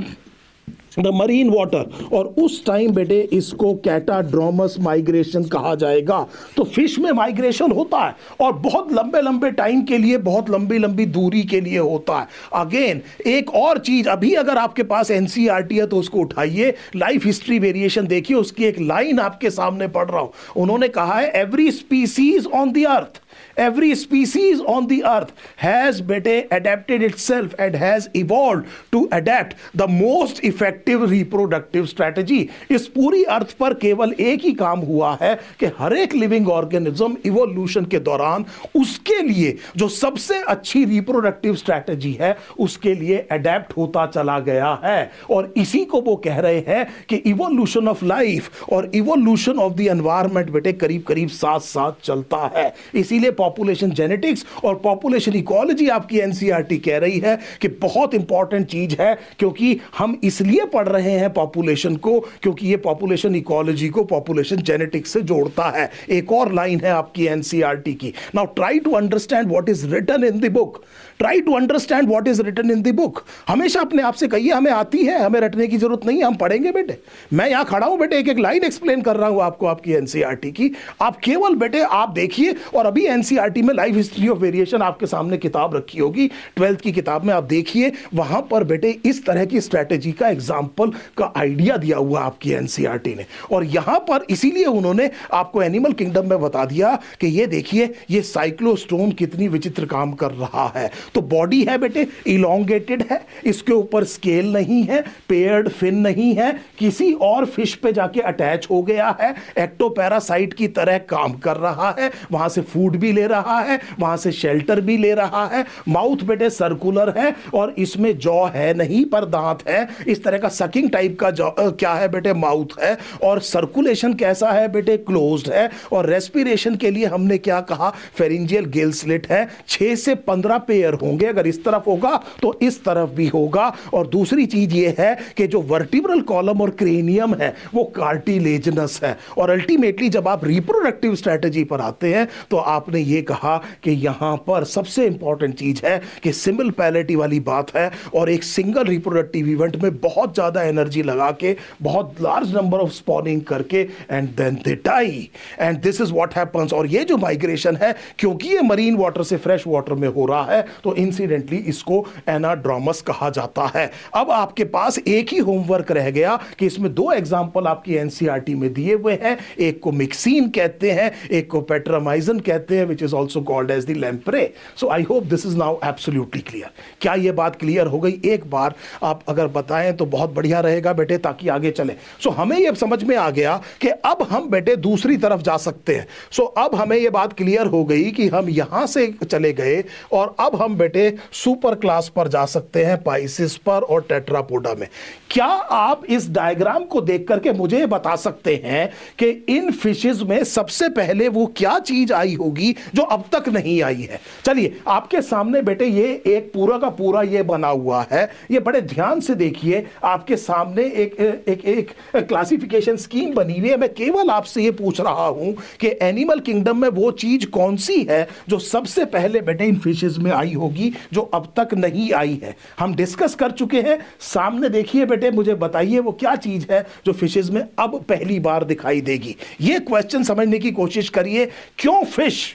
the marine water. और उस टाइम बेटे इसको कैटाड्रोमस माइग्रेशन कहा जाएगा। तो फिश में माइग्रेशन होता है और बहुत लंबे लंबे टाइम के लिए, बहुत लंबी लंबी दूरी के लिए होता है। अगेन एक और चीज, अभी अगर आपके पास एनसीईआरटी है तो उसको उठाइए, लाइफ हिस्ट्री वेरिएशन देखिए, उसकी एक लाइन आपके सामने पढ़ रहा हूं। उन्होंने कहा है every species on the earth, every species on the earth has bete adapted itself and has evolved to adapt the most effective reproductive strategy। इस पूरी अर्थ पर केवल एक ही काम हुआ है कि हर एक लिविंग ऑर्गेनिज्म इवोल्यूशन के दौरान उसके लिए जो सबसे अच्छी रिप्रोडक्टिव स्ट्रैटेजी है उसके लिए अडेप्ट होता चला गया है। और इसी को वो कह रहे हैं कि इवोल्यूशन ऑफ लाइफ और इवोल्यूशन ऑफ द एनवायरनमेंट बेटे करीब करीब साथ साथ चलता है। इसीलिए पॉपुलेशन जेनेटिक्स और पॉपुलेशन इकोलॉजी आपकी एनसीईआरटी कह रही है कि बहुत इंपॉर्टेंट चीज है, क्योंकि हम इसलिए पढ़ रहे हैं पॉपुलेशन को क्योंकि ये पॉपुलेशन इकोलॉजी को पॉपुलेशन जेनेटिक्स से जोड़ता है। एक और लाइन है आपकी एनसीईआरटी की, now try to understand what is written in the book, try to understand what is written in the book. हमेशा अपने आप से कहिए हमें आती है, हमें रटने की जरूरत नहीं है, हम पढ़ेंगे बेटे। मैं यहां खड़ा हूं बेटे, एक एक लाइन एक्सप्लेन कर रहा हूं आपको आपकी एनसीईआरटी की, आप केवल बेटे आप देखिए। और अभी एनसीईआरटी में लाइफ हिस्ट्री ऑफ वेरिएशन आपके सामने किताब रखी होगी, 12th की किताब में आप देखिए, वहां पर बेटे इस तरह की स्ट्रैटेजी का एग्जाम्पल का आइडिया दिया हुआ आपकी एनसीईआरटी ने। और यहां पर इसीलिए उन्होंने आपको एनिमल किंगडम में बता दिया कि ये देखिए ये साइक्लोस्टोन कितनी विचित्र काम कर रहा है। तो बॉडी है बेटे इलोंगेटेड है, इसके ऊपर स्केल नहीं है, पेयर्ड फिन नहीं है, किसी और फिश पे जाके अटैच हो गया है, एक्टोपैरासाइट की तरह काम कर रहा है, वहां से फूड भी ले रहा है, वहां से शेल्टर भी ले रहा है। माउथ बेटे सर्कुलर है और इसमें जॉ है नहीं पर दांत है, इस तरह का सकिंग टाइप का जॉ क्या है बेटे माउथ है। और सर्कुलेशन कैसा है बेटे क्लोज्ड है। और रेस्पिरेशन के लिए हमने क्या कहा फेरिंजियल गिल स्लिट है, 6 से 15 पेयर होंगे, अगर इस तरफ होगा तो इस तरफ भी होगा। और दूसरी चीज ये है कि जो वर्टिब्रल कॉलम और क्रेनियम है वो कार्टिलेजनस है। और अल्टीमेटली जब आप रिप्रोडक्टिव स्ट्रेटजी पर आते हैं तो आपने ये कहा कि यहां पर सबसे इंपॉर्टेंट चीज है कि सिंगल पैलेटी वाली बात है और एक सिंगल रिप्रोडक्टिव इवेंट में बहुत ज्यादा एनर्जी लगा के बहुत लार्ज नंबर ऑफ स्पॉनिंग करके and then they die and this is what happens. और ये जो माइग्रेशन है क्योंकि ये मरीन वाटर से फ्रेश वाटर में हो रहा है तो इंसिडेंटली इसको एनाड्रोमस कहा जाता है। अब आपके पास एक ही होमवर्क रह गया कि इसमें 2 एग्जांपल आपकी एनसीईआरटी में दिए हुए हैं, एक को मिक्सिन कहते हैं, एक को पेट्रामाइजन कहते हैं, which is also called as the lamprey. So I hope this is now absolutely clear. क्या यह बात क्लियर हो गई? एक बार आप अगर बताएं तो बहुत बढ़िया रहेगा बेटे, ताकि आगे चले। सो हमें यह समझ में आ गया कि अब हम बेटे दूसरी तरफ जा सकते हैं। सो अब हमें यह बात क्लियर हो गई कि हम यहां से चले गए और अब हम बेटे सुपर क्लास पर जा सकते हैं, पाइसिस पर और टेट्रापोडा में। क्या आप इस डायग्राम को देख करके मुझे बता सकते हैं कि इन फिशेस में सबसे पहले वो क्या चीज आई होगी जो अब तक नहीं आई है? चलिए आपके सामने बेटे ये एक पूरा का पूरा ये बना हुआ है, ये बड़े ध्यान से देखिए। आपके सामने एक क्लासिफिकेशन स्कीम बनी हुई है। मैं केवल आपसे ये पूछ रहा हूं कि एनिमल किंगडम में वो चीज कौन सी है जो सबसे पहले बेटे इन फिशेस में आई होगी जो अब तक नहीं आई है। हम डिस्कस कर चुके हैं। सामने देखिए बेटे, मुझे बताइए वो क्या चीज है जो फिशेस में अब पहली बार दिखाई देगी। ये क्वेश्चन समझने की कोशिश करिए, क्यों फिश,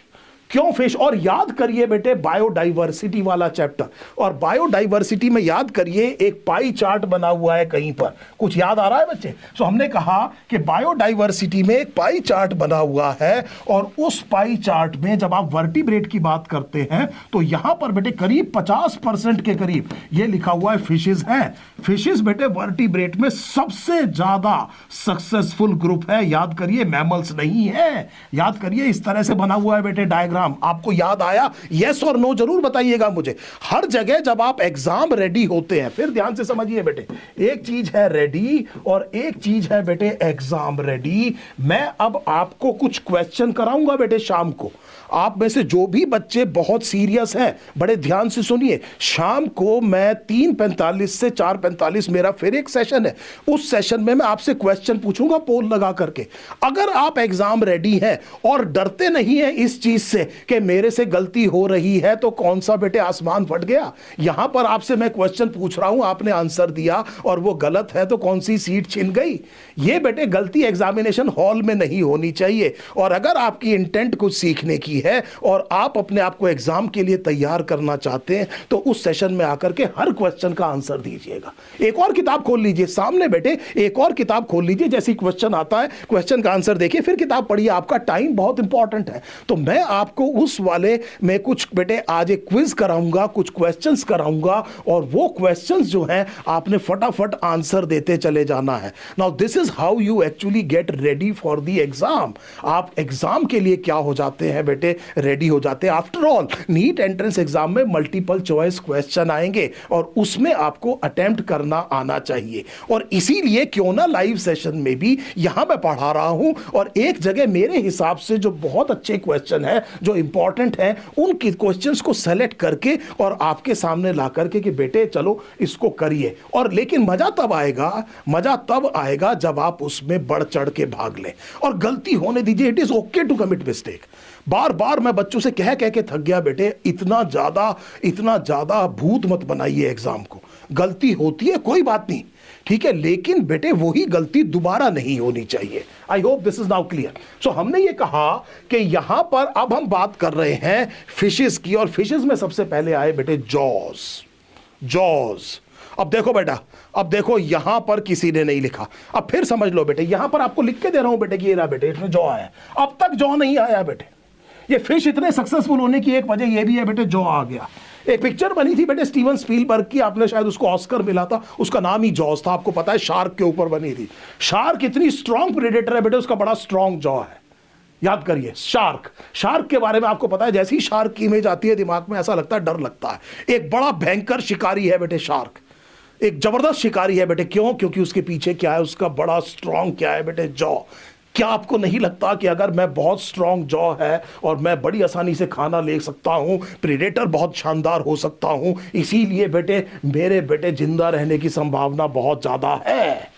क्यों फिश। और याद करिए बेटे बायोडाइवर्सिटी वाला चैप्टर, और बायोडाइवर्सिटी में याद करिए एक पाई चार्ट बना हुआ है कहीं पर, कुछ याद आ रहा है बच्चे? सो हमने कहा कि बायोडाइवर्सिटी में एक पाई चार्ट बना हुआ है और उस पाई चार्ट में जब आप वर्टिब्रेट की बात करते हैं तो यहां पर बेटे करीब 50% के करीब ये लिखा हुआ है फिशेस हैं। फिशेस बेटे वर्टिब्रेट में सबसे ज्यादा सक्सेसफुल ग्रुप है। याद करिए मैमल्स नहीं है। याद करिए इस तरह से बना हुआ है बेटे डायग्राम। आपको याद आया? यस और नो जरूर बताइएगा मुझे। हर जगह जब आप एग्जाम रेडी होते हैं, फिर ध्यान से समझिए बेटे, एक चीज है रेडी और एक चीज है बेटे एग्जाम रेडी। मैं अब आपको कुछ क्वेश्चन कराऊंगा बेटे शाम को। आप में से जो भी बच्चे बहुत सीरियस हैं बड़े ध्यान से सुनिए। शाम को मैं 3:45 से 4:45 मेरा फिर एक सेशन है। उस सेशन में मैं आपसे क्वेश्चन पूछूंगा पोल लगा करके। अगर आप एग्जाम रेडी हैं और डरते नहीं हैं इस चीज से कि मेरे से गलती हो रही है तो कौन सा बेटे आसमान फट गया। यहां पर आपसे मैं क्वेश्चन पूछ रहा हूं, आपने आंसर दिया और वो गलत है तो कौन सी सीट छिन गई। ये बेटे गलती एग्जामिनेशन हॉल में नहीं होनी चाहिए। और अगर आपकी इंटेंट कुछ सीखने की है और आप अपने आप को एग्जाम के लिए तैयार करना चाहते हैं तो उस सेशन में आकर के हर क्वेश्चन का आंसर दीजिएगा। एक और किताब खोल लीजिए सामने बेटे, एक और किताब खोल लीजिए, जैसी क्वेश्चन आता है क्वेश्चन का आंसर देखिए फिर किताब पढ़िए। आपका टाइम बहुत इंपॉर्टेंट है। तो मैं आपको उस वाले में कुछ बेटे आज एक क्विज कराऊंगा, कुछ क्वेश्चंस कराऊंगा और वो क्वेश्चंस जो हैं आपने फटाफट आंसर देते चले जाना है। Now this is how you actually get ready for the exam. आप एग्जाम के लिए क्या हो जाते हैं बेटे, रेडी हो जाते हैं। After all NEET entrance exam में मल्टीपल चॉइस क्वेश्चन आएंगे और उसमें आपको अटेम्प्ट करना आना चाहिए। और इसीलिए क्यों ना लाइव सेशन में भी यहां मैं पढ़ा रहा हूं और एक जगह मेरे हिसाब से जो बहुत अच्छे क्वेश्चन है जो जो इंपॉर्टेंट हैं उन क्वेश्चंस को सेलेक्ट करके और आपके सामने ला करके कि बेटे चलो इसको करिए। और लेकिन मजा तब आएगा जब आप उसमें बढ़ चढ़ के भाग लें और गलती होने दीजिए। It is okay to commit mistake. बार बार मैं बच्चों से कह के थक गया, बेटे इतना ज्यादा भूत मत बनाइए एग्जाम को। गलती होती है, कोई बात नहीं, ठीक है, लेकिन बेटे वही गलती दोबारा नहीं होनी चाहिए। I hope this is now clear. So हमने ये कहा कि यहां पर अब हम बात कर रहे हैं फिशेस की, और फिशेस में सबसे पहले आए बेटे जॉज। अब देखो बेटा, अब देखो यहां पर किसी ने नहीं लिखा, अब फिर समझ लो बेटे, यहां पर आपको लिख के दे रहा हूं बेटे कि ये रहा बेटे, इसमें जॉ आया। अब तक जॉ नहीं आया बेटे। ये फिश इतने सक्सेसफुल होने की एक वजह ये भी है बेटे, जॉ आ गया। एक पिक्चर बनी थी बेटे स्टीवन स्पीलबर्ग की, आपने शायद उसको ऑस्कर मिला था, उसका नाम ही जॉज था, आपको पता है, शार्क के ऊपर बनी थी। शार्क इतनी स्ट्रॉन्ग प्रेडेटर है बेटे, उसका बड़ा स्ट्रॉन्ग जॉ है। याद करिए, शार्क के बारे में आपको पता है, जैसी शार्क की इमेज आती है दिमाग में ऐसा लगता है, डर लगता है। एक बड़ा भयंकर शिकारी है बेटे शार्क, एक जबरदस्त शिकारी है बेटे। क्यों? क्योंकि उसके पीछे क्या है, उसका बड़ा स्ट्रॉन्ग क्या है बेटे, जॉ। क्या आपको नहीं लगता कि अगर मैं बहुत स्ट्रॉन्ग जॉ है और मैं बड़ी आसानी से खाना ले सकता हूं, प्रेडेटर बहुत शानदार हो सकता हूं, इसीलिए बेटे मेरे बेटे जिंदा रहने की संभावना बहुत ज्यादा है।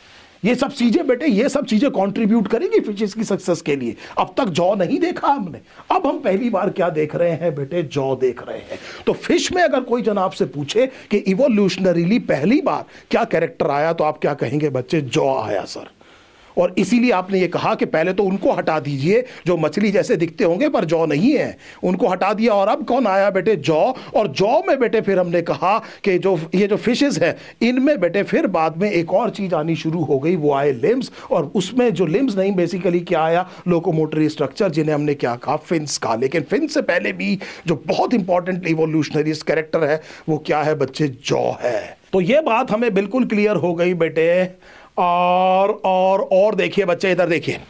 ये सब चीजें बेटे, ये सब चीजें कंट्रीब्यूट करेंगी फिशेस की सक्सेस के लिए। अब तक जॉ नहीं देखा हमने, अब हम पहली बार क्या देख रहे हैं बेटे, जॉ देख रहे हैं। तो फिश में अगर कोई जन आपसे पूछे कि इवोल्यूशनरीली पहली बार क्या कैरेक्टर आया, तो आप क्या कहेंगे बच्चे, जॉ आया सर। और इसीलिए आपने ये कहा कि पहले तो उनको हटा दीजिए जो मछली जैसे दिखते होंगे पर जॉ नहीं है, उनको हटा दिया। और अब कौन आया बेटे, जॉ। और जॉ में बेटे फिर हमने कहा कि ये जो फिशेस है इनमें बेटे फिर बाद में एक और चीज आनी शुरू हो गई, वो आए लिम्स। और उसमें जो लिम्स नहीं, बेसिकली क्या आया, लोकोमोटरी स्ट्रक्चर, जिन्हें हमने क्या कहा, फिन्स कहा। लेकिन फिन से पहले भी जो बहुत इंपॉर्टेंट इवोल्यूशनरी कैरेक्टर है वो क्या है बच्चे, जॉ है। तो ये बात हमें बिल्कुल क्लियर हो गई बेटे। और देखिए बच्चे, इधर देखिए,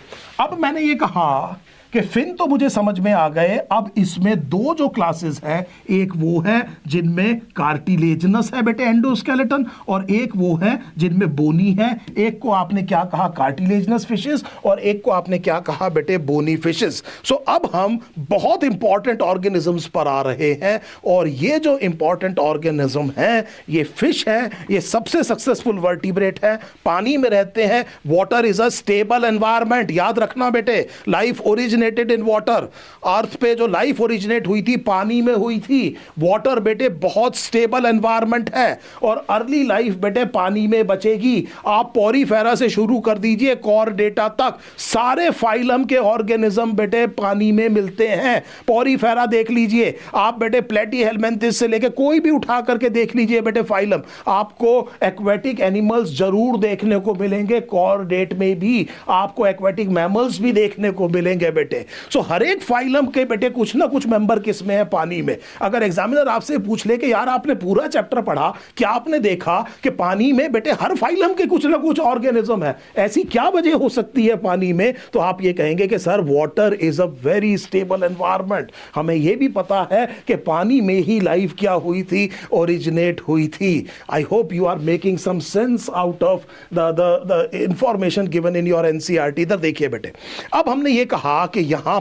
अब मैंने ये कहा कि फिन तो मुझे समझ में आ गए। अब इसमें दो जो क्लासेस है, एक वो है जिनमें कार्टिलेजनस है बेटे एंडोस्केलेटन, और एक वो है जिनमें बोनी है। एक को आपने क्या कहा, कार्टिलेजनस फिशेस, और एक को आपने क्या कहा बेटे, बोनी फिशेस। सो अब हम बहुत इंपॉर्टेंट ऑर्गेनिजम्स पर आ रहे हैं, और ये जो इंपॉर्टेंट ऑर्गेनिज्म है, ये फिश है, ये सबसे सक्सेसफुल वर्टिब्रेट है, पानी में रहते हैं। Water is a stable environment, याद रखना बेटे, लाइफ ओरिजिनेटेड इन वाटर। अर्थ पे जो लाइफ ओरिजिनेट हुई थी पानी में हुई थी। वाटर बेटे बहुत स्टेबल एनवायरमेंट है, और अर्ली लाइफ बेटे पानी में बचेगी। आप पोरीफेरा से शुरू कर दीजिए कॉर्डेटा तक, सारे फाइलम के ऑर्गेनिज्म बेटे पानी में मिलते हैं। पोरीफेरा देख लीजिए आप बेटे, प्लेटीहेल्मिन्थिस से लेके कोई भी उठा करके देख लीजिए बेटे फाइलम, आपको एक्वेटिक एनिमल्स जरूर देखने को मिलेंगे। कॉर्डेट में भी आपको एक्वेटिक मैमल्स भी देखने को मिलेंगे बेटे। सो हर एक फाइलम के बेटे कुछ ना कुछ मेंबर किस में है, पानी में। अगर एग्जामिनर आपसे पूछ ले कि यार आपने पूरा चैप्टर पढ़ा, क्या आपने देखा कि पानी में बेटे हर फाइलम के कुछ ना कुछ ऑर्गेनिज्म है, ऐसी क्या वजह हो सकती है पानी में, तो आप ये कहेंगे कि sir water is a very stable environment. हमें यह भी पता है कि पानी में ही लाइफ क्या हुई थी, ओरिजिनेट हुई थी। I hope you are making some sense out of the information given in your NCERT. इधर देखिए बेटे, अब हमने ये कहा कि यहां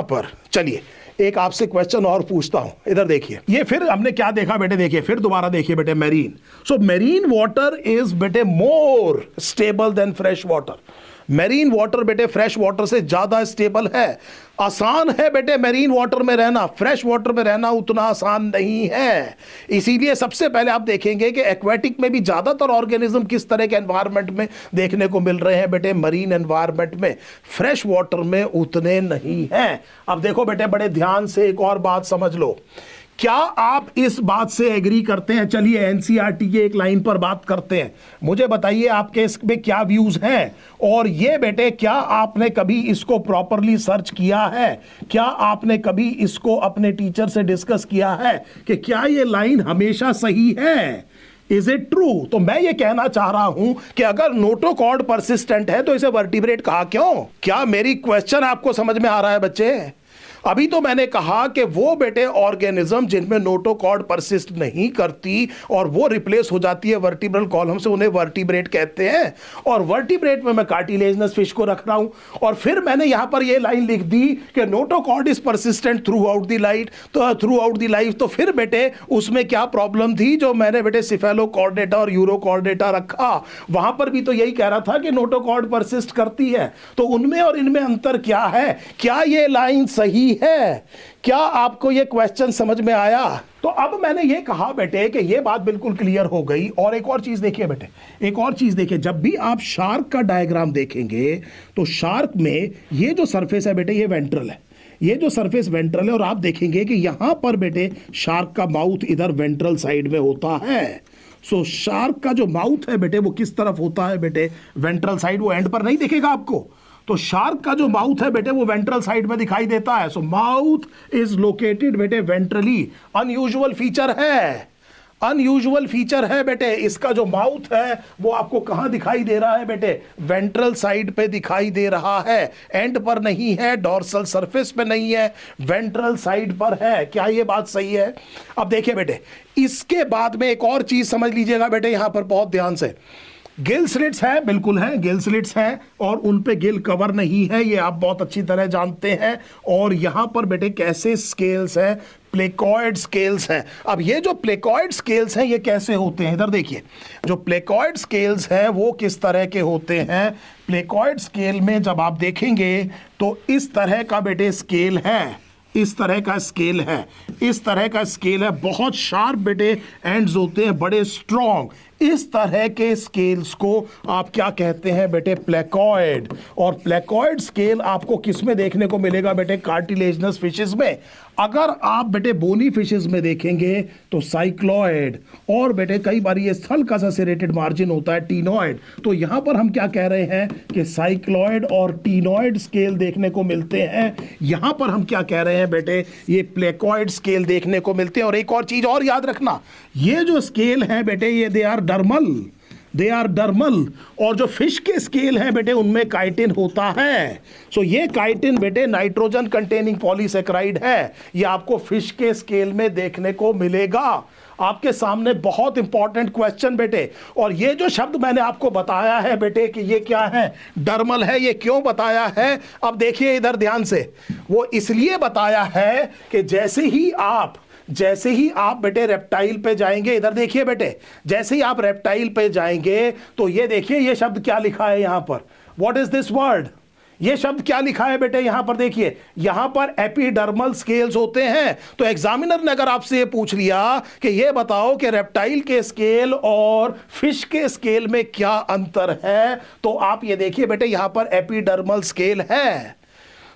पर चलिए एक आपसे क्वेश्चन और पूछता हूं। इधर देखिए, ये फिर हमने क्या देखा बेटे, देखिए फिर दोबारा देखिए बेटे, marine. So marine water is बेटे more stable than fresh water. Marine water बेटे फ्रेश वाटर से ज्यादा स्टेबल है। आसान है बेटे मैरीन वाटर में रहना, फ्रेश वाटर में रहना उतना आसान नहीं है। इसीलिए सबसे पहले आप देखेंगे कि एक्वेटिक में भी ज्यादातर ऑर्गेनिज्म किस तरह के एनवायरनमेंट में देखने को मिल रहे हैं बेटे, मरीन एनवायरनमेंट में। फ्रेश वाटर में उतने नहीं हैं। अब देखो बेटे बड़े ध्यान से एक और बात समझ लो, क्या आप इस बात से एग्री करते हैं? चलिए एनसीईआरटी के एक लाइन पर बात करते हैं, मुझे बताइए आपके इसमें क्या व्यूज हैं। और ये बेटे क्या आपने कभी इसको प्रॉपरली सर्च किया है? क्या आपने कभी इसको अपने टीचर से डिस्कस किया है कि क्या ये लाइन हमेशा सही है? Is it true? तो मैं ये कहना चाह रहा हूं कि अगर नोटोकॉर्ड परसिस्टेंट है तो इसे वर्टिब्रेट कहा क्यों? क्या मेरी क्वेश्चन आपको समझ में आ रहा है बच्चे? अभी तो मैंने कहा कि वो बेटे ऑर्गेनिज्म जिनमें नोटोकॉर्ड परसिस्ट नहीं करती और वो रिप्लेस हो जाती है वर्टिब्रल कॉलम से, उन्हें वर्टिब्रेट कहते हैं। और वर्टिब्रेट में मैं कार्टिलेजनस फिश को रख रहा हूं, और फिर मैंने यहां पर ये लाइन लिख दी कि notochord is persistent through out the life, तो थ्रू आउट द लाइफ। तो फिर बेटे उसमें क्या प्रॉब्लम थी, जो मैंने बेटे सिफेलोकॉर्डेटा और यूरोकॉर्डेटा रखा, वहां पर भी तो यही कह रहा था कि नोटोकॉर्ड परसिस्ट करती है। तो उनमें और इनमें अंतर क्या है? क्या ये लाइन सही है? क्या आपको ये क्वेश्चन समझ में आया? तो अब मैंने ये कहा बेटे कि ये बात बिल्कुल क्लियर हो गई। और एक और चीज देखिए बेटे, एक और चीज देखिए, जब भी आप शार्क का डायग्राम देखेंगे तो शार्क में ये जो सरफेस है बेटे, ये वेंट्रल है, ये जो सरफेस वेंट्रल है। और आप देखेंगे कि यहां पर बेटे शार्क का माउथ इधर वेंट्रल साइड में होता है। सो शार्क का जो माउथ है बेटे वो किस तरफ होता है बेटे? Ventral side. वो एंड पर नहीं दिखेगा आपको। तो शार्क का जो माउथ है बेटे वो वेंट्रल साइड में दिखाई देता है। सो माउथ इज लोकेटेड बेटे वेंट्रली। अनयूजुअल फीचर है, अनयूजुअल फीचर है बेटे। इसका जो माउथ है वो आपको कहां दिखाई दे रहा है बेटे? वेंट्रल साइड पे दिखाई दे रहा है, एंड पर नहीं है, डॉर्सल सरफेस पे नहीं है, वेंट्रल साइड पर है। क्या ये बात सही है? अब देखिए बेटे, इसके बाद में एक और चीज समझ लीजिएगा बेटे यहां पर बहुत ध्यान से। गिल स्लिट्स है, बिल्कुल है, गिल स्लिट्स है, और उन पे गिल कवर नहीं है, ये आप बहुत अच्छी तरह जानते हैं। और यहां पर बेटे कैसे स्केल्स है? प्लेकॉइड स्केल्स हैं। अब ये जो प्लेकॉइड स्केल्स हैं ये कैसे होते हैं? इधर देखिए, जो प्लेकॉइड स्केल्स हैं वो किस तरह के होते हैं? प्लेकॉइड स्केल में जब आप देखेंगे तो इस तरह का बेटे स्केल है, इस तरह का स्केल है, इस तरह का स्केल है, बहुत शार्प बेटे एंड्स होते हैं, बड़े स्ट्रॉन्ग। इस तरह के स्केल्स को आप क्या कहते हैं बेटे? प्लेकॉइड। और प्लेकॉइड स्केल आपको किस में देखने को मिलेगा बेटे? कार्टिलेजनस फिशेस में। अगर आप बेटे बोनी फिशेस में देखेंगे तो साइक्लॉइड, और बेटे कई बार ये हल्का सा सेरेटेड मार्जिन होता है, टीनॉइड। तो यहां पर हम क्या कह रहे हैं कि साइक्लॉइड और टीनॉइड स्केल देखने को मिलते हैं। यहां पर हम क्या कह रहे हैं बेटे? ये प्लेकॉइड स्केल देखने को मिलते हैं। और एक और चीज और याद रखना, ये जो स्केल है बेटे ये they are dermal, they are dermal. और जो फिश के स्केल हैं बेटे उनमें काइटिन होता है। सो ये काइटिन बेटे नाइट्रोजन कंटेनिंग पॉलीसेकेराइड है, ये आपको फिश के स्केल में देखने को मिलेगा। आपके सामने बहुत इंपॉर्टेंट क्वेश्चन बेटे। और ये जो शब्द मैंने आपको बताया है बेटे कि ये क्या है? डर्मल है। ये क्यों बताया है? अब देखिए इधर ध्यान से, वो इसलिए बताया है कि जैसे ही आप बेटे रेप्टाइल पे जाएंगे, इधर देखिए बेटे, जैसे ही आप रेप्टाइल पे जाएंगे तो ये देखिए ये शब्द क्या लिखा है यहां पर? What is this word? ये शब्द क्या लिखा है बेटे? यहां पर देखिए, यहां पर एपिडर्मल स्केल्स होते हैं। तो एग्जामिनर ने अगर आपसे ये पूछ लिया कि ये बताओ कि रेप्टाइल के स्केल और फिश के स्केल में क्या अंतर है, तो आप ये देखिए बेटे यहां पर एपिडर्मल स्केल है।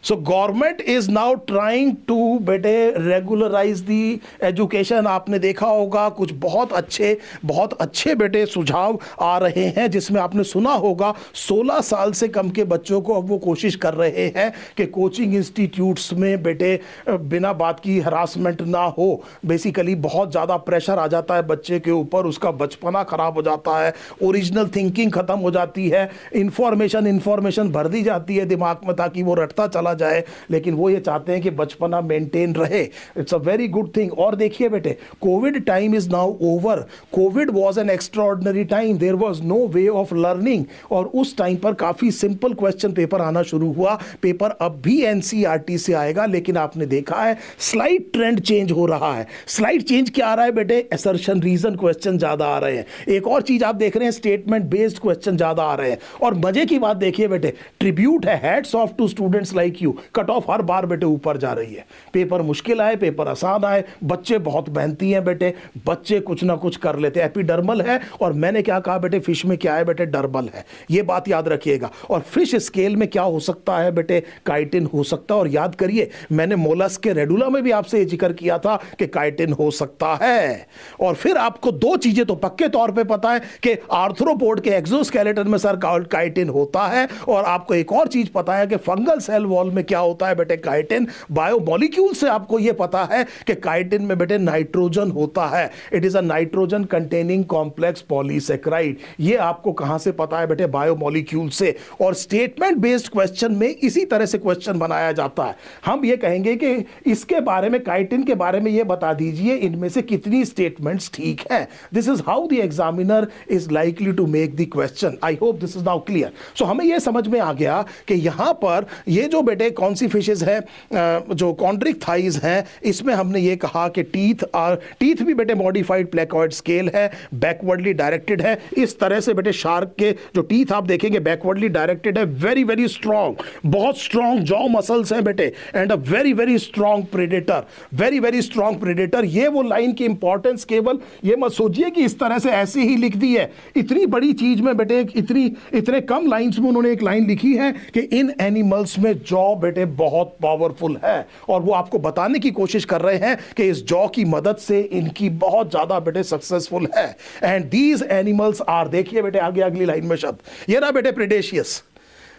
So government is now trying to बेटे रेगुलराइज दी एजुकेशन। आपने देखा होगा कुछ बहुत अच्छे बेटे सुझाव आ रहे हैं, जिसमें आपने सुना होगा 16 साल से कम के बच्चों को अब वो कोशिश कर रहे हैं कि कोचिंग इंस्टीट्यूट्स में बेटे बिना बात की हरासमेंट ना हो। बेसिकली बहुत ज़्यादा प्रेशर आ जाता है बच्चे के ऊपर, उसका बचपना खराब हो जाता है, ओरिजिनल थिंकिंग खत्म हो जाती है, इंफॉर्मेशन भर दी जाती है दिमाग में ताकि वो रटता चला जाए। लेकिन वो ये चाहते हैं कि बचपना मेंटेन रहे। It's a very good thing. और देखिए बेटे, covid time is now over. Covid was an extraordinary time, there was no way of learning. और उस टाइम पर काफी सिंपल क्वेश्चन पेपर आना शुरू हुआ। पेपर अब भी एनसीईआरटी से आएगा, लेकिन आपने देखा है स्लाइट ट्रेंड चेंज हो रहा है। स्लाइट चेंज क्या आ रहा है बेटे? असर्शन रीजन क्वेश्चन ज्यादा आ रहे हैं। एक और चीज आप देख रहे हैं, स्टेटमेंट बेस्ड क्वेश्चन ज्यादा आ रहे हैं। और मजे की बात देखिए बेटे, ट्रिब्यूट है, hats off to students like you. Cut off हर बार बेटे ऊपर जा रही है। पेपर मुश्किल आए, पेपर आसान आए, बच्चे बहुत मेहनती हैं बेटे, बच्चे कुछ ना कुछ कर लेते हैं। एपिडर्मल है, और मैंने क्या कहा बेटे? फिश में क्या है बेटे? डर्मल है। ये बात याद रखिएगा। और फिश स्केल में क्या हो सकता है बेटे? काइटिन हो सकता है। और याद करिए, मैंने मोलस्क के रेडुला में भी आपसे ये जिक्र किया था कि काइटिन हो सकता है। और फिर आपको दो चीजें तो पक्के तौर पे पता है कि आर्थ्रोपोड के एक्सोस्केलेटन में सर काइटिन होता है। और आपको एक और चीज पता है कि फंगल सेल वॉल में क्या होता है बेटे? काइटिन। बायोमोलिक्यूल मॉलिक्यूल से आपको यह पता है कि काइटिन में बेटे नाइट्रोजन होता है, it is a nitrogen containing complex polysaccharide. ये आपको कहां से पता है बेटे? बायोमॉलिक्यूल से। और स्टेटमेंट बेस्ड क्वेश्चन में इसी तरह से क्वेश्चन बनाया जाता है। हम ये कहेंगे कि इसके बारे में, काइटिन के बारे में ये बता दीजिए इनमें से कितनी स्टेटमेंट्स ठीक है। This is how the examiner is likely to make the question. I hope this is now clear. So हमें यह समझ में आ गया कि यहां पर ये जो बेटे कौन सी फिशेज है, जो कॉन्ड्रिक थाइज हैं, इसमें हमने ये कहा कि टीथ भी बेटे मॉडिफाइड प्लेकॉइड स्केल है, बैकवर्डली डायरेक्टेड है। इस तरह से बेटे शार्क के जो टीथ आप देखेंगे बैकवर्डली डायरेक्टेड है, वेरी वेरी स्ट्रॉन्ग, बहुत स्ट्रॉन्ग जॉ मसल्स हैं बेटे, and a very very strong predator, very very strong predator. ये वो लाइन की इंपॉर्टेंस केवल ये मत सोचिए कि इस तरह से ऐसे ही लिख दी है, इतनी बड़ी चीज में बेटे इतने कम लाइंस में उन्होंने एक लाइन लिखी है कि इन एनिमल्स में जॉ बेटे बहुत पावरफुल है, और वो आपको बताने की कोशिश कर रहे हैं कि इस जॉ की मदद से इनकी बहुत ज्यादा बेटे सक्सेसफुल है। एंड दीज एनिमल्स आर, देखिए बेटे आगे अगली लाइन में शब्द, ये रहा बेटे प्रेडेशियस।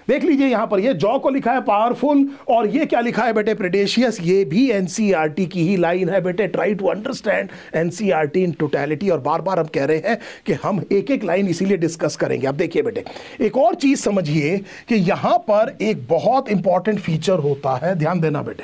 देख लीजिए यहां पर ये जॉ को लिखा है पावरफुल, और ये क्या लिखा है बेटे? प्रेडेशियस। ये भी एनसीईआरटी की ही लाइन है बेटे। Try to understand NCERT in totality. और बार बार हम कह रहे हैं कि हम एक एक लाइन इसीलिए डिस्कस करेंगे। अब देखिए बेटे, एक और चीज समझिए कि यहां पर एक बहुत इंपॉर्टेंट फीचर होता है, ध्यान देना बेटे,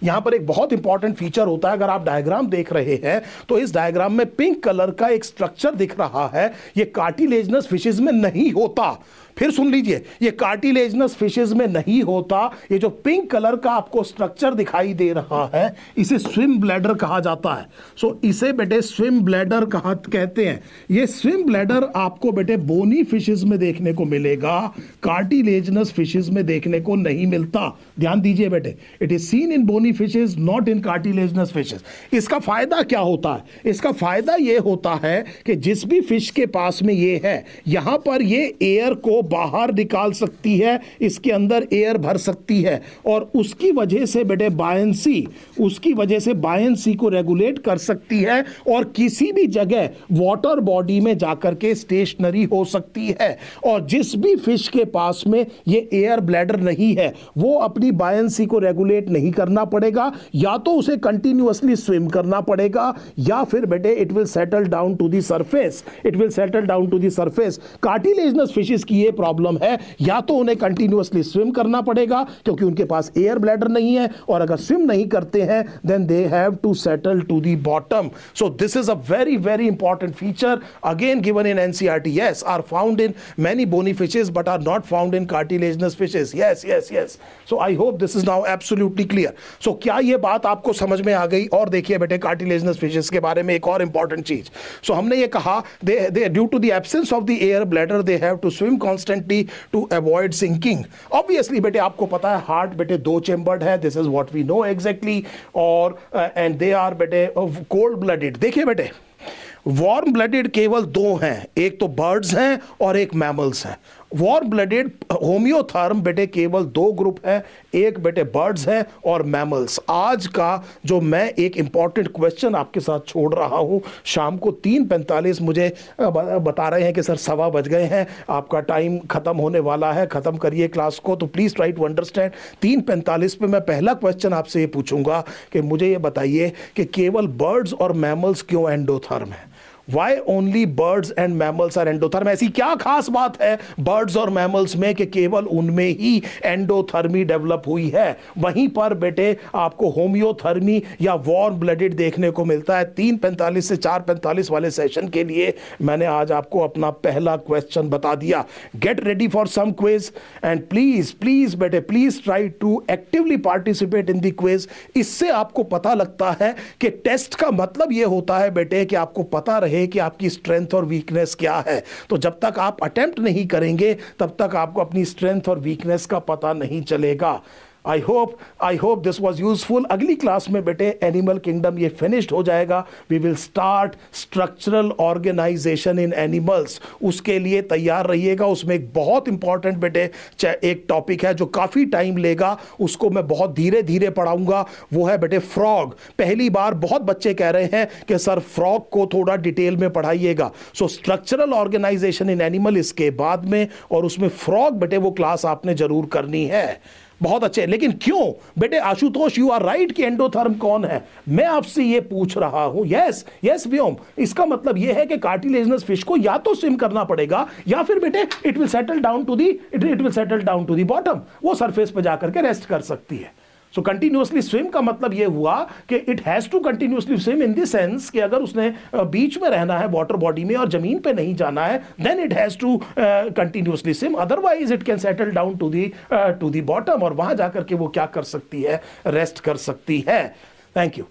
यहां पर एक बहुत इंपॉर्टेंट फीचर होता है। अगर आप डायग्राम देख रहे हैं तो इस डायग्राम में पिंक कलर का एक स्ट्रक्चर दिख रहा है, ये कार्टिलेजनस फिशेज में नहीं होता। फिर सुन लीजिए, ये कार्टिलेजनस फिशेज में नहीं होता। ये जो पिंक कलर का आपको स्ट्रक्चर दिखाई दे रहा है, इसे स्विम ब्लैडर कहा जाता है। सो इसे बेटे स्विम ब्लैडर कहते हैं। ये स्विम ब्लैडर आपको बेटे बोनी फिशेज में देखने को मिलेगा, कार्टिलेजनस फिशेज में देखने को नहीं मिलता। ध्यान दीजिए बेटे, it is seen in bony fishes, not in cartilaginous fishes. इसका फायदा क्या होता है? इसका फायदा ये होता है कि जिस भी फिश के पास में ये है, यहां पर ये एयर को बाहर निकाल सकती है, इसके अंदर एयर भर सकती है, और उसकी वजह से बेटे बायंसी को रेगुलेट कर सकती है, और किसी भी जगह वाटर बॉडी में जाकर के स्टेशनरी हो सकती है। और जिस भी फिश के पास में ये एयर ब्लैडर नहीं है, वो अपनी बायंसी को रेगुलेट नहीं करना पड़ेगा, या तो उसे कंटिन्यूअसली स्विम करना पड़ेगा, या फिर बेटे it will settle down to the surface, it will settle down to the surface. Cartilaginous fishes की ये प्रॉब्लम है, या तो उन्हें कंटिन्यूअसली स्विम करना पड़ेगा क्योंकि उनके पास एयर ब्लैडर नहीं है, और अगर स्विम नहीं करते हैं then they have to settle to the bottom. So this is a very very important feature again given in NCERT. Yes, are found in many bony fishes but are not found in cartilaginous fishes. Yes yes yes. So I hope this is now absolutely clear. So क्या ये बात आपको समझ में आ गई? और देखिए बेटे कार्टिलेजनस फिशेस के बारे में एक और इंपॉर्टेंट चीज। सो हमने ये कहा they due to the absence of the air bladder they have to swim constantly to avoid sinking. Obviously बेटे आपको पता है हार्ट बेटे 2 चेम्बर्ड है, this is what we know exactly, और एंड दे आर बेटे कोल्ड ब्लडेड। देखिए बेटे वार्म ब्लडेड केवल 2 हैं, एक तो बर्ड्स हैं और एक मैमल्स हैं। वार्म ब्लडेड होम्योथर्म बेटे केवल 2 ग्रुप है, एक बेटे बर्ड्स हैं और मैमल्स। आज का जो मैं एक इंपॉर्टेंट क्वेश्चन आपके साथ छोड़ रहा हूं, शाम को 3:45 मुझे बता रहे हैं कि सर 1:15 बज गए हैं, आपका टाइम खत्म होने वाला है, खत्म करिए क्लास को, तो प्लीज ट्राई टू अंडरस्टैंड। 3:45 पे मैं पहला क्वेश्चन आपसे ये पूछूंगा कि मुझे ये बताइए कि केवल बर्ड्स और मैमल्स क्यों एंडोथर्म है? Why only birds and mammals are endotherm? ऐसी क्या खास बात है बर्ड्स और मैमल्स में कि केवल उनमें ही एंडोथर्मी डेवलप हुई है, वहीं पर बेटे आपको होम्योथर्मी या वार्म ब्लडेड देखने को मिलता है? 3:45 से 4:45 वाले सेशन के लिए मैंने आज आपको अपना पहला क्वेश्चन बता दिया। Get ready for some quiz and please please बेटे please try to actively participate in the quiz. इससे आपको पता लगता है कि टेस्ट का मतलब यह होता है बेटे कि आपको पता रहे कि आपकी स्ट्रेंथ और वीकनेस क्या है। तो जब तक आप अटेम्प्ट नहीं करेंगे तब तक आपको अपनी स्ट्रेंथ और वीकनेस का पता नहीं चलेगा। I hope this was useful. अगली क्लास में बेटे एनिमल किंगडम ये फिनिश्ड हो जाएगा। We will start structural organisation in animals. उसके लिए तैयार रहिएगा। उसमें एक बहुत इंपॉर्टेंट बेटे एक टॉपिक है जो काफ़ी टाइम लेगा, उसको मैं बहुत धीरे धीरे पढ़ाऊंगा। वो है बेटे फ्रॉग। पहली बार बहुत बच्चे कह रहे हैं कि सर फ्रॉग को थोड़ा डिटेल में पढ़ाइएगा। सो स्ट्रक्चरल ऑर्गेनाइजेशन इन एनिमल इसके बाद में, और उसमें फ्रॉग बेटे वो क्लास आपने जरूर करनी है। बहुत अच्छे, लेकिन क्यों बेटे आशुतोष, यू आर राइट कि एंडोथर्म कौन है, मैं आपसे ये पूछ रहा हूं। यस यस व्योम, इसका मतलब ये है कि कार्टिलेजिनस फिश को या तो स्विम करना पड़ेगा या फिर बेटे it will settle down to the bottom, वो सरफेस पे जाकर के रेस्ट कर सकती है। सो कंटिन्यूअसली स्विम का मतलब यह हुआ कि it has to continuously swim in the sense कि अगर उसने बीच में रहना है वाटर बॉडी में और जमीन पे नहीं जाना है, then it has to continuously swim, otherwise it can settle down to the bottom, और वहां जाकर के वो क्या कर सकती है, रेस्ट कर सकती है। Thank you.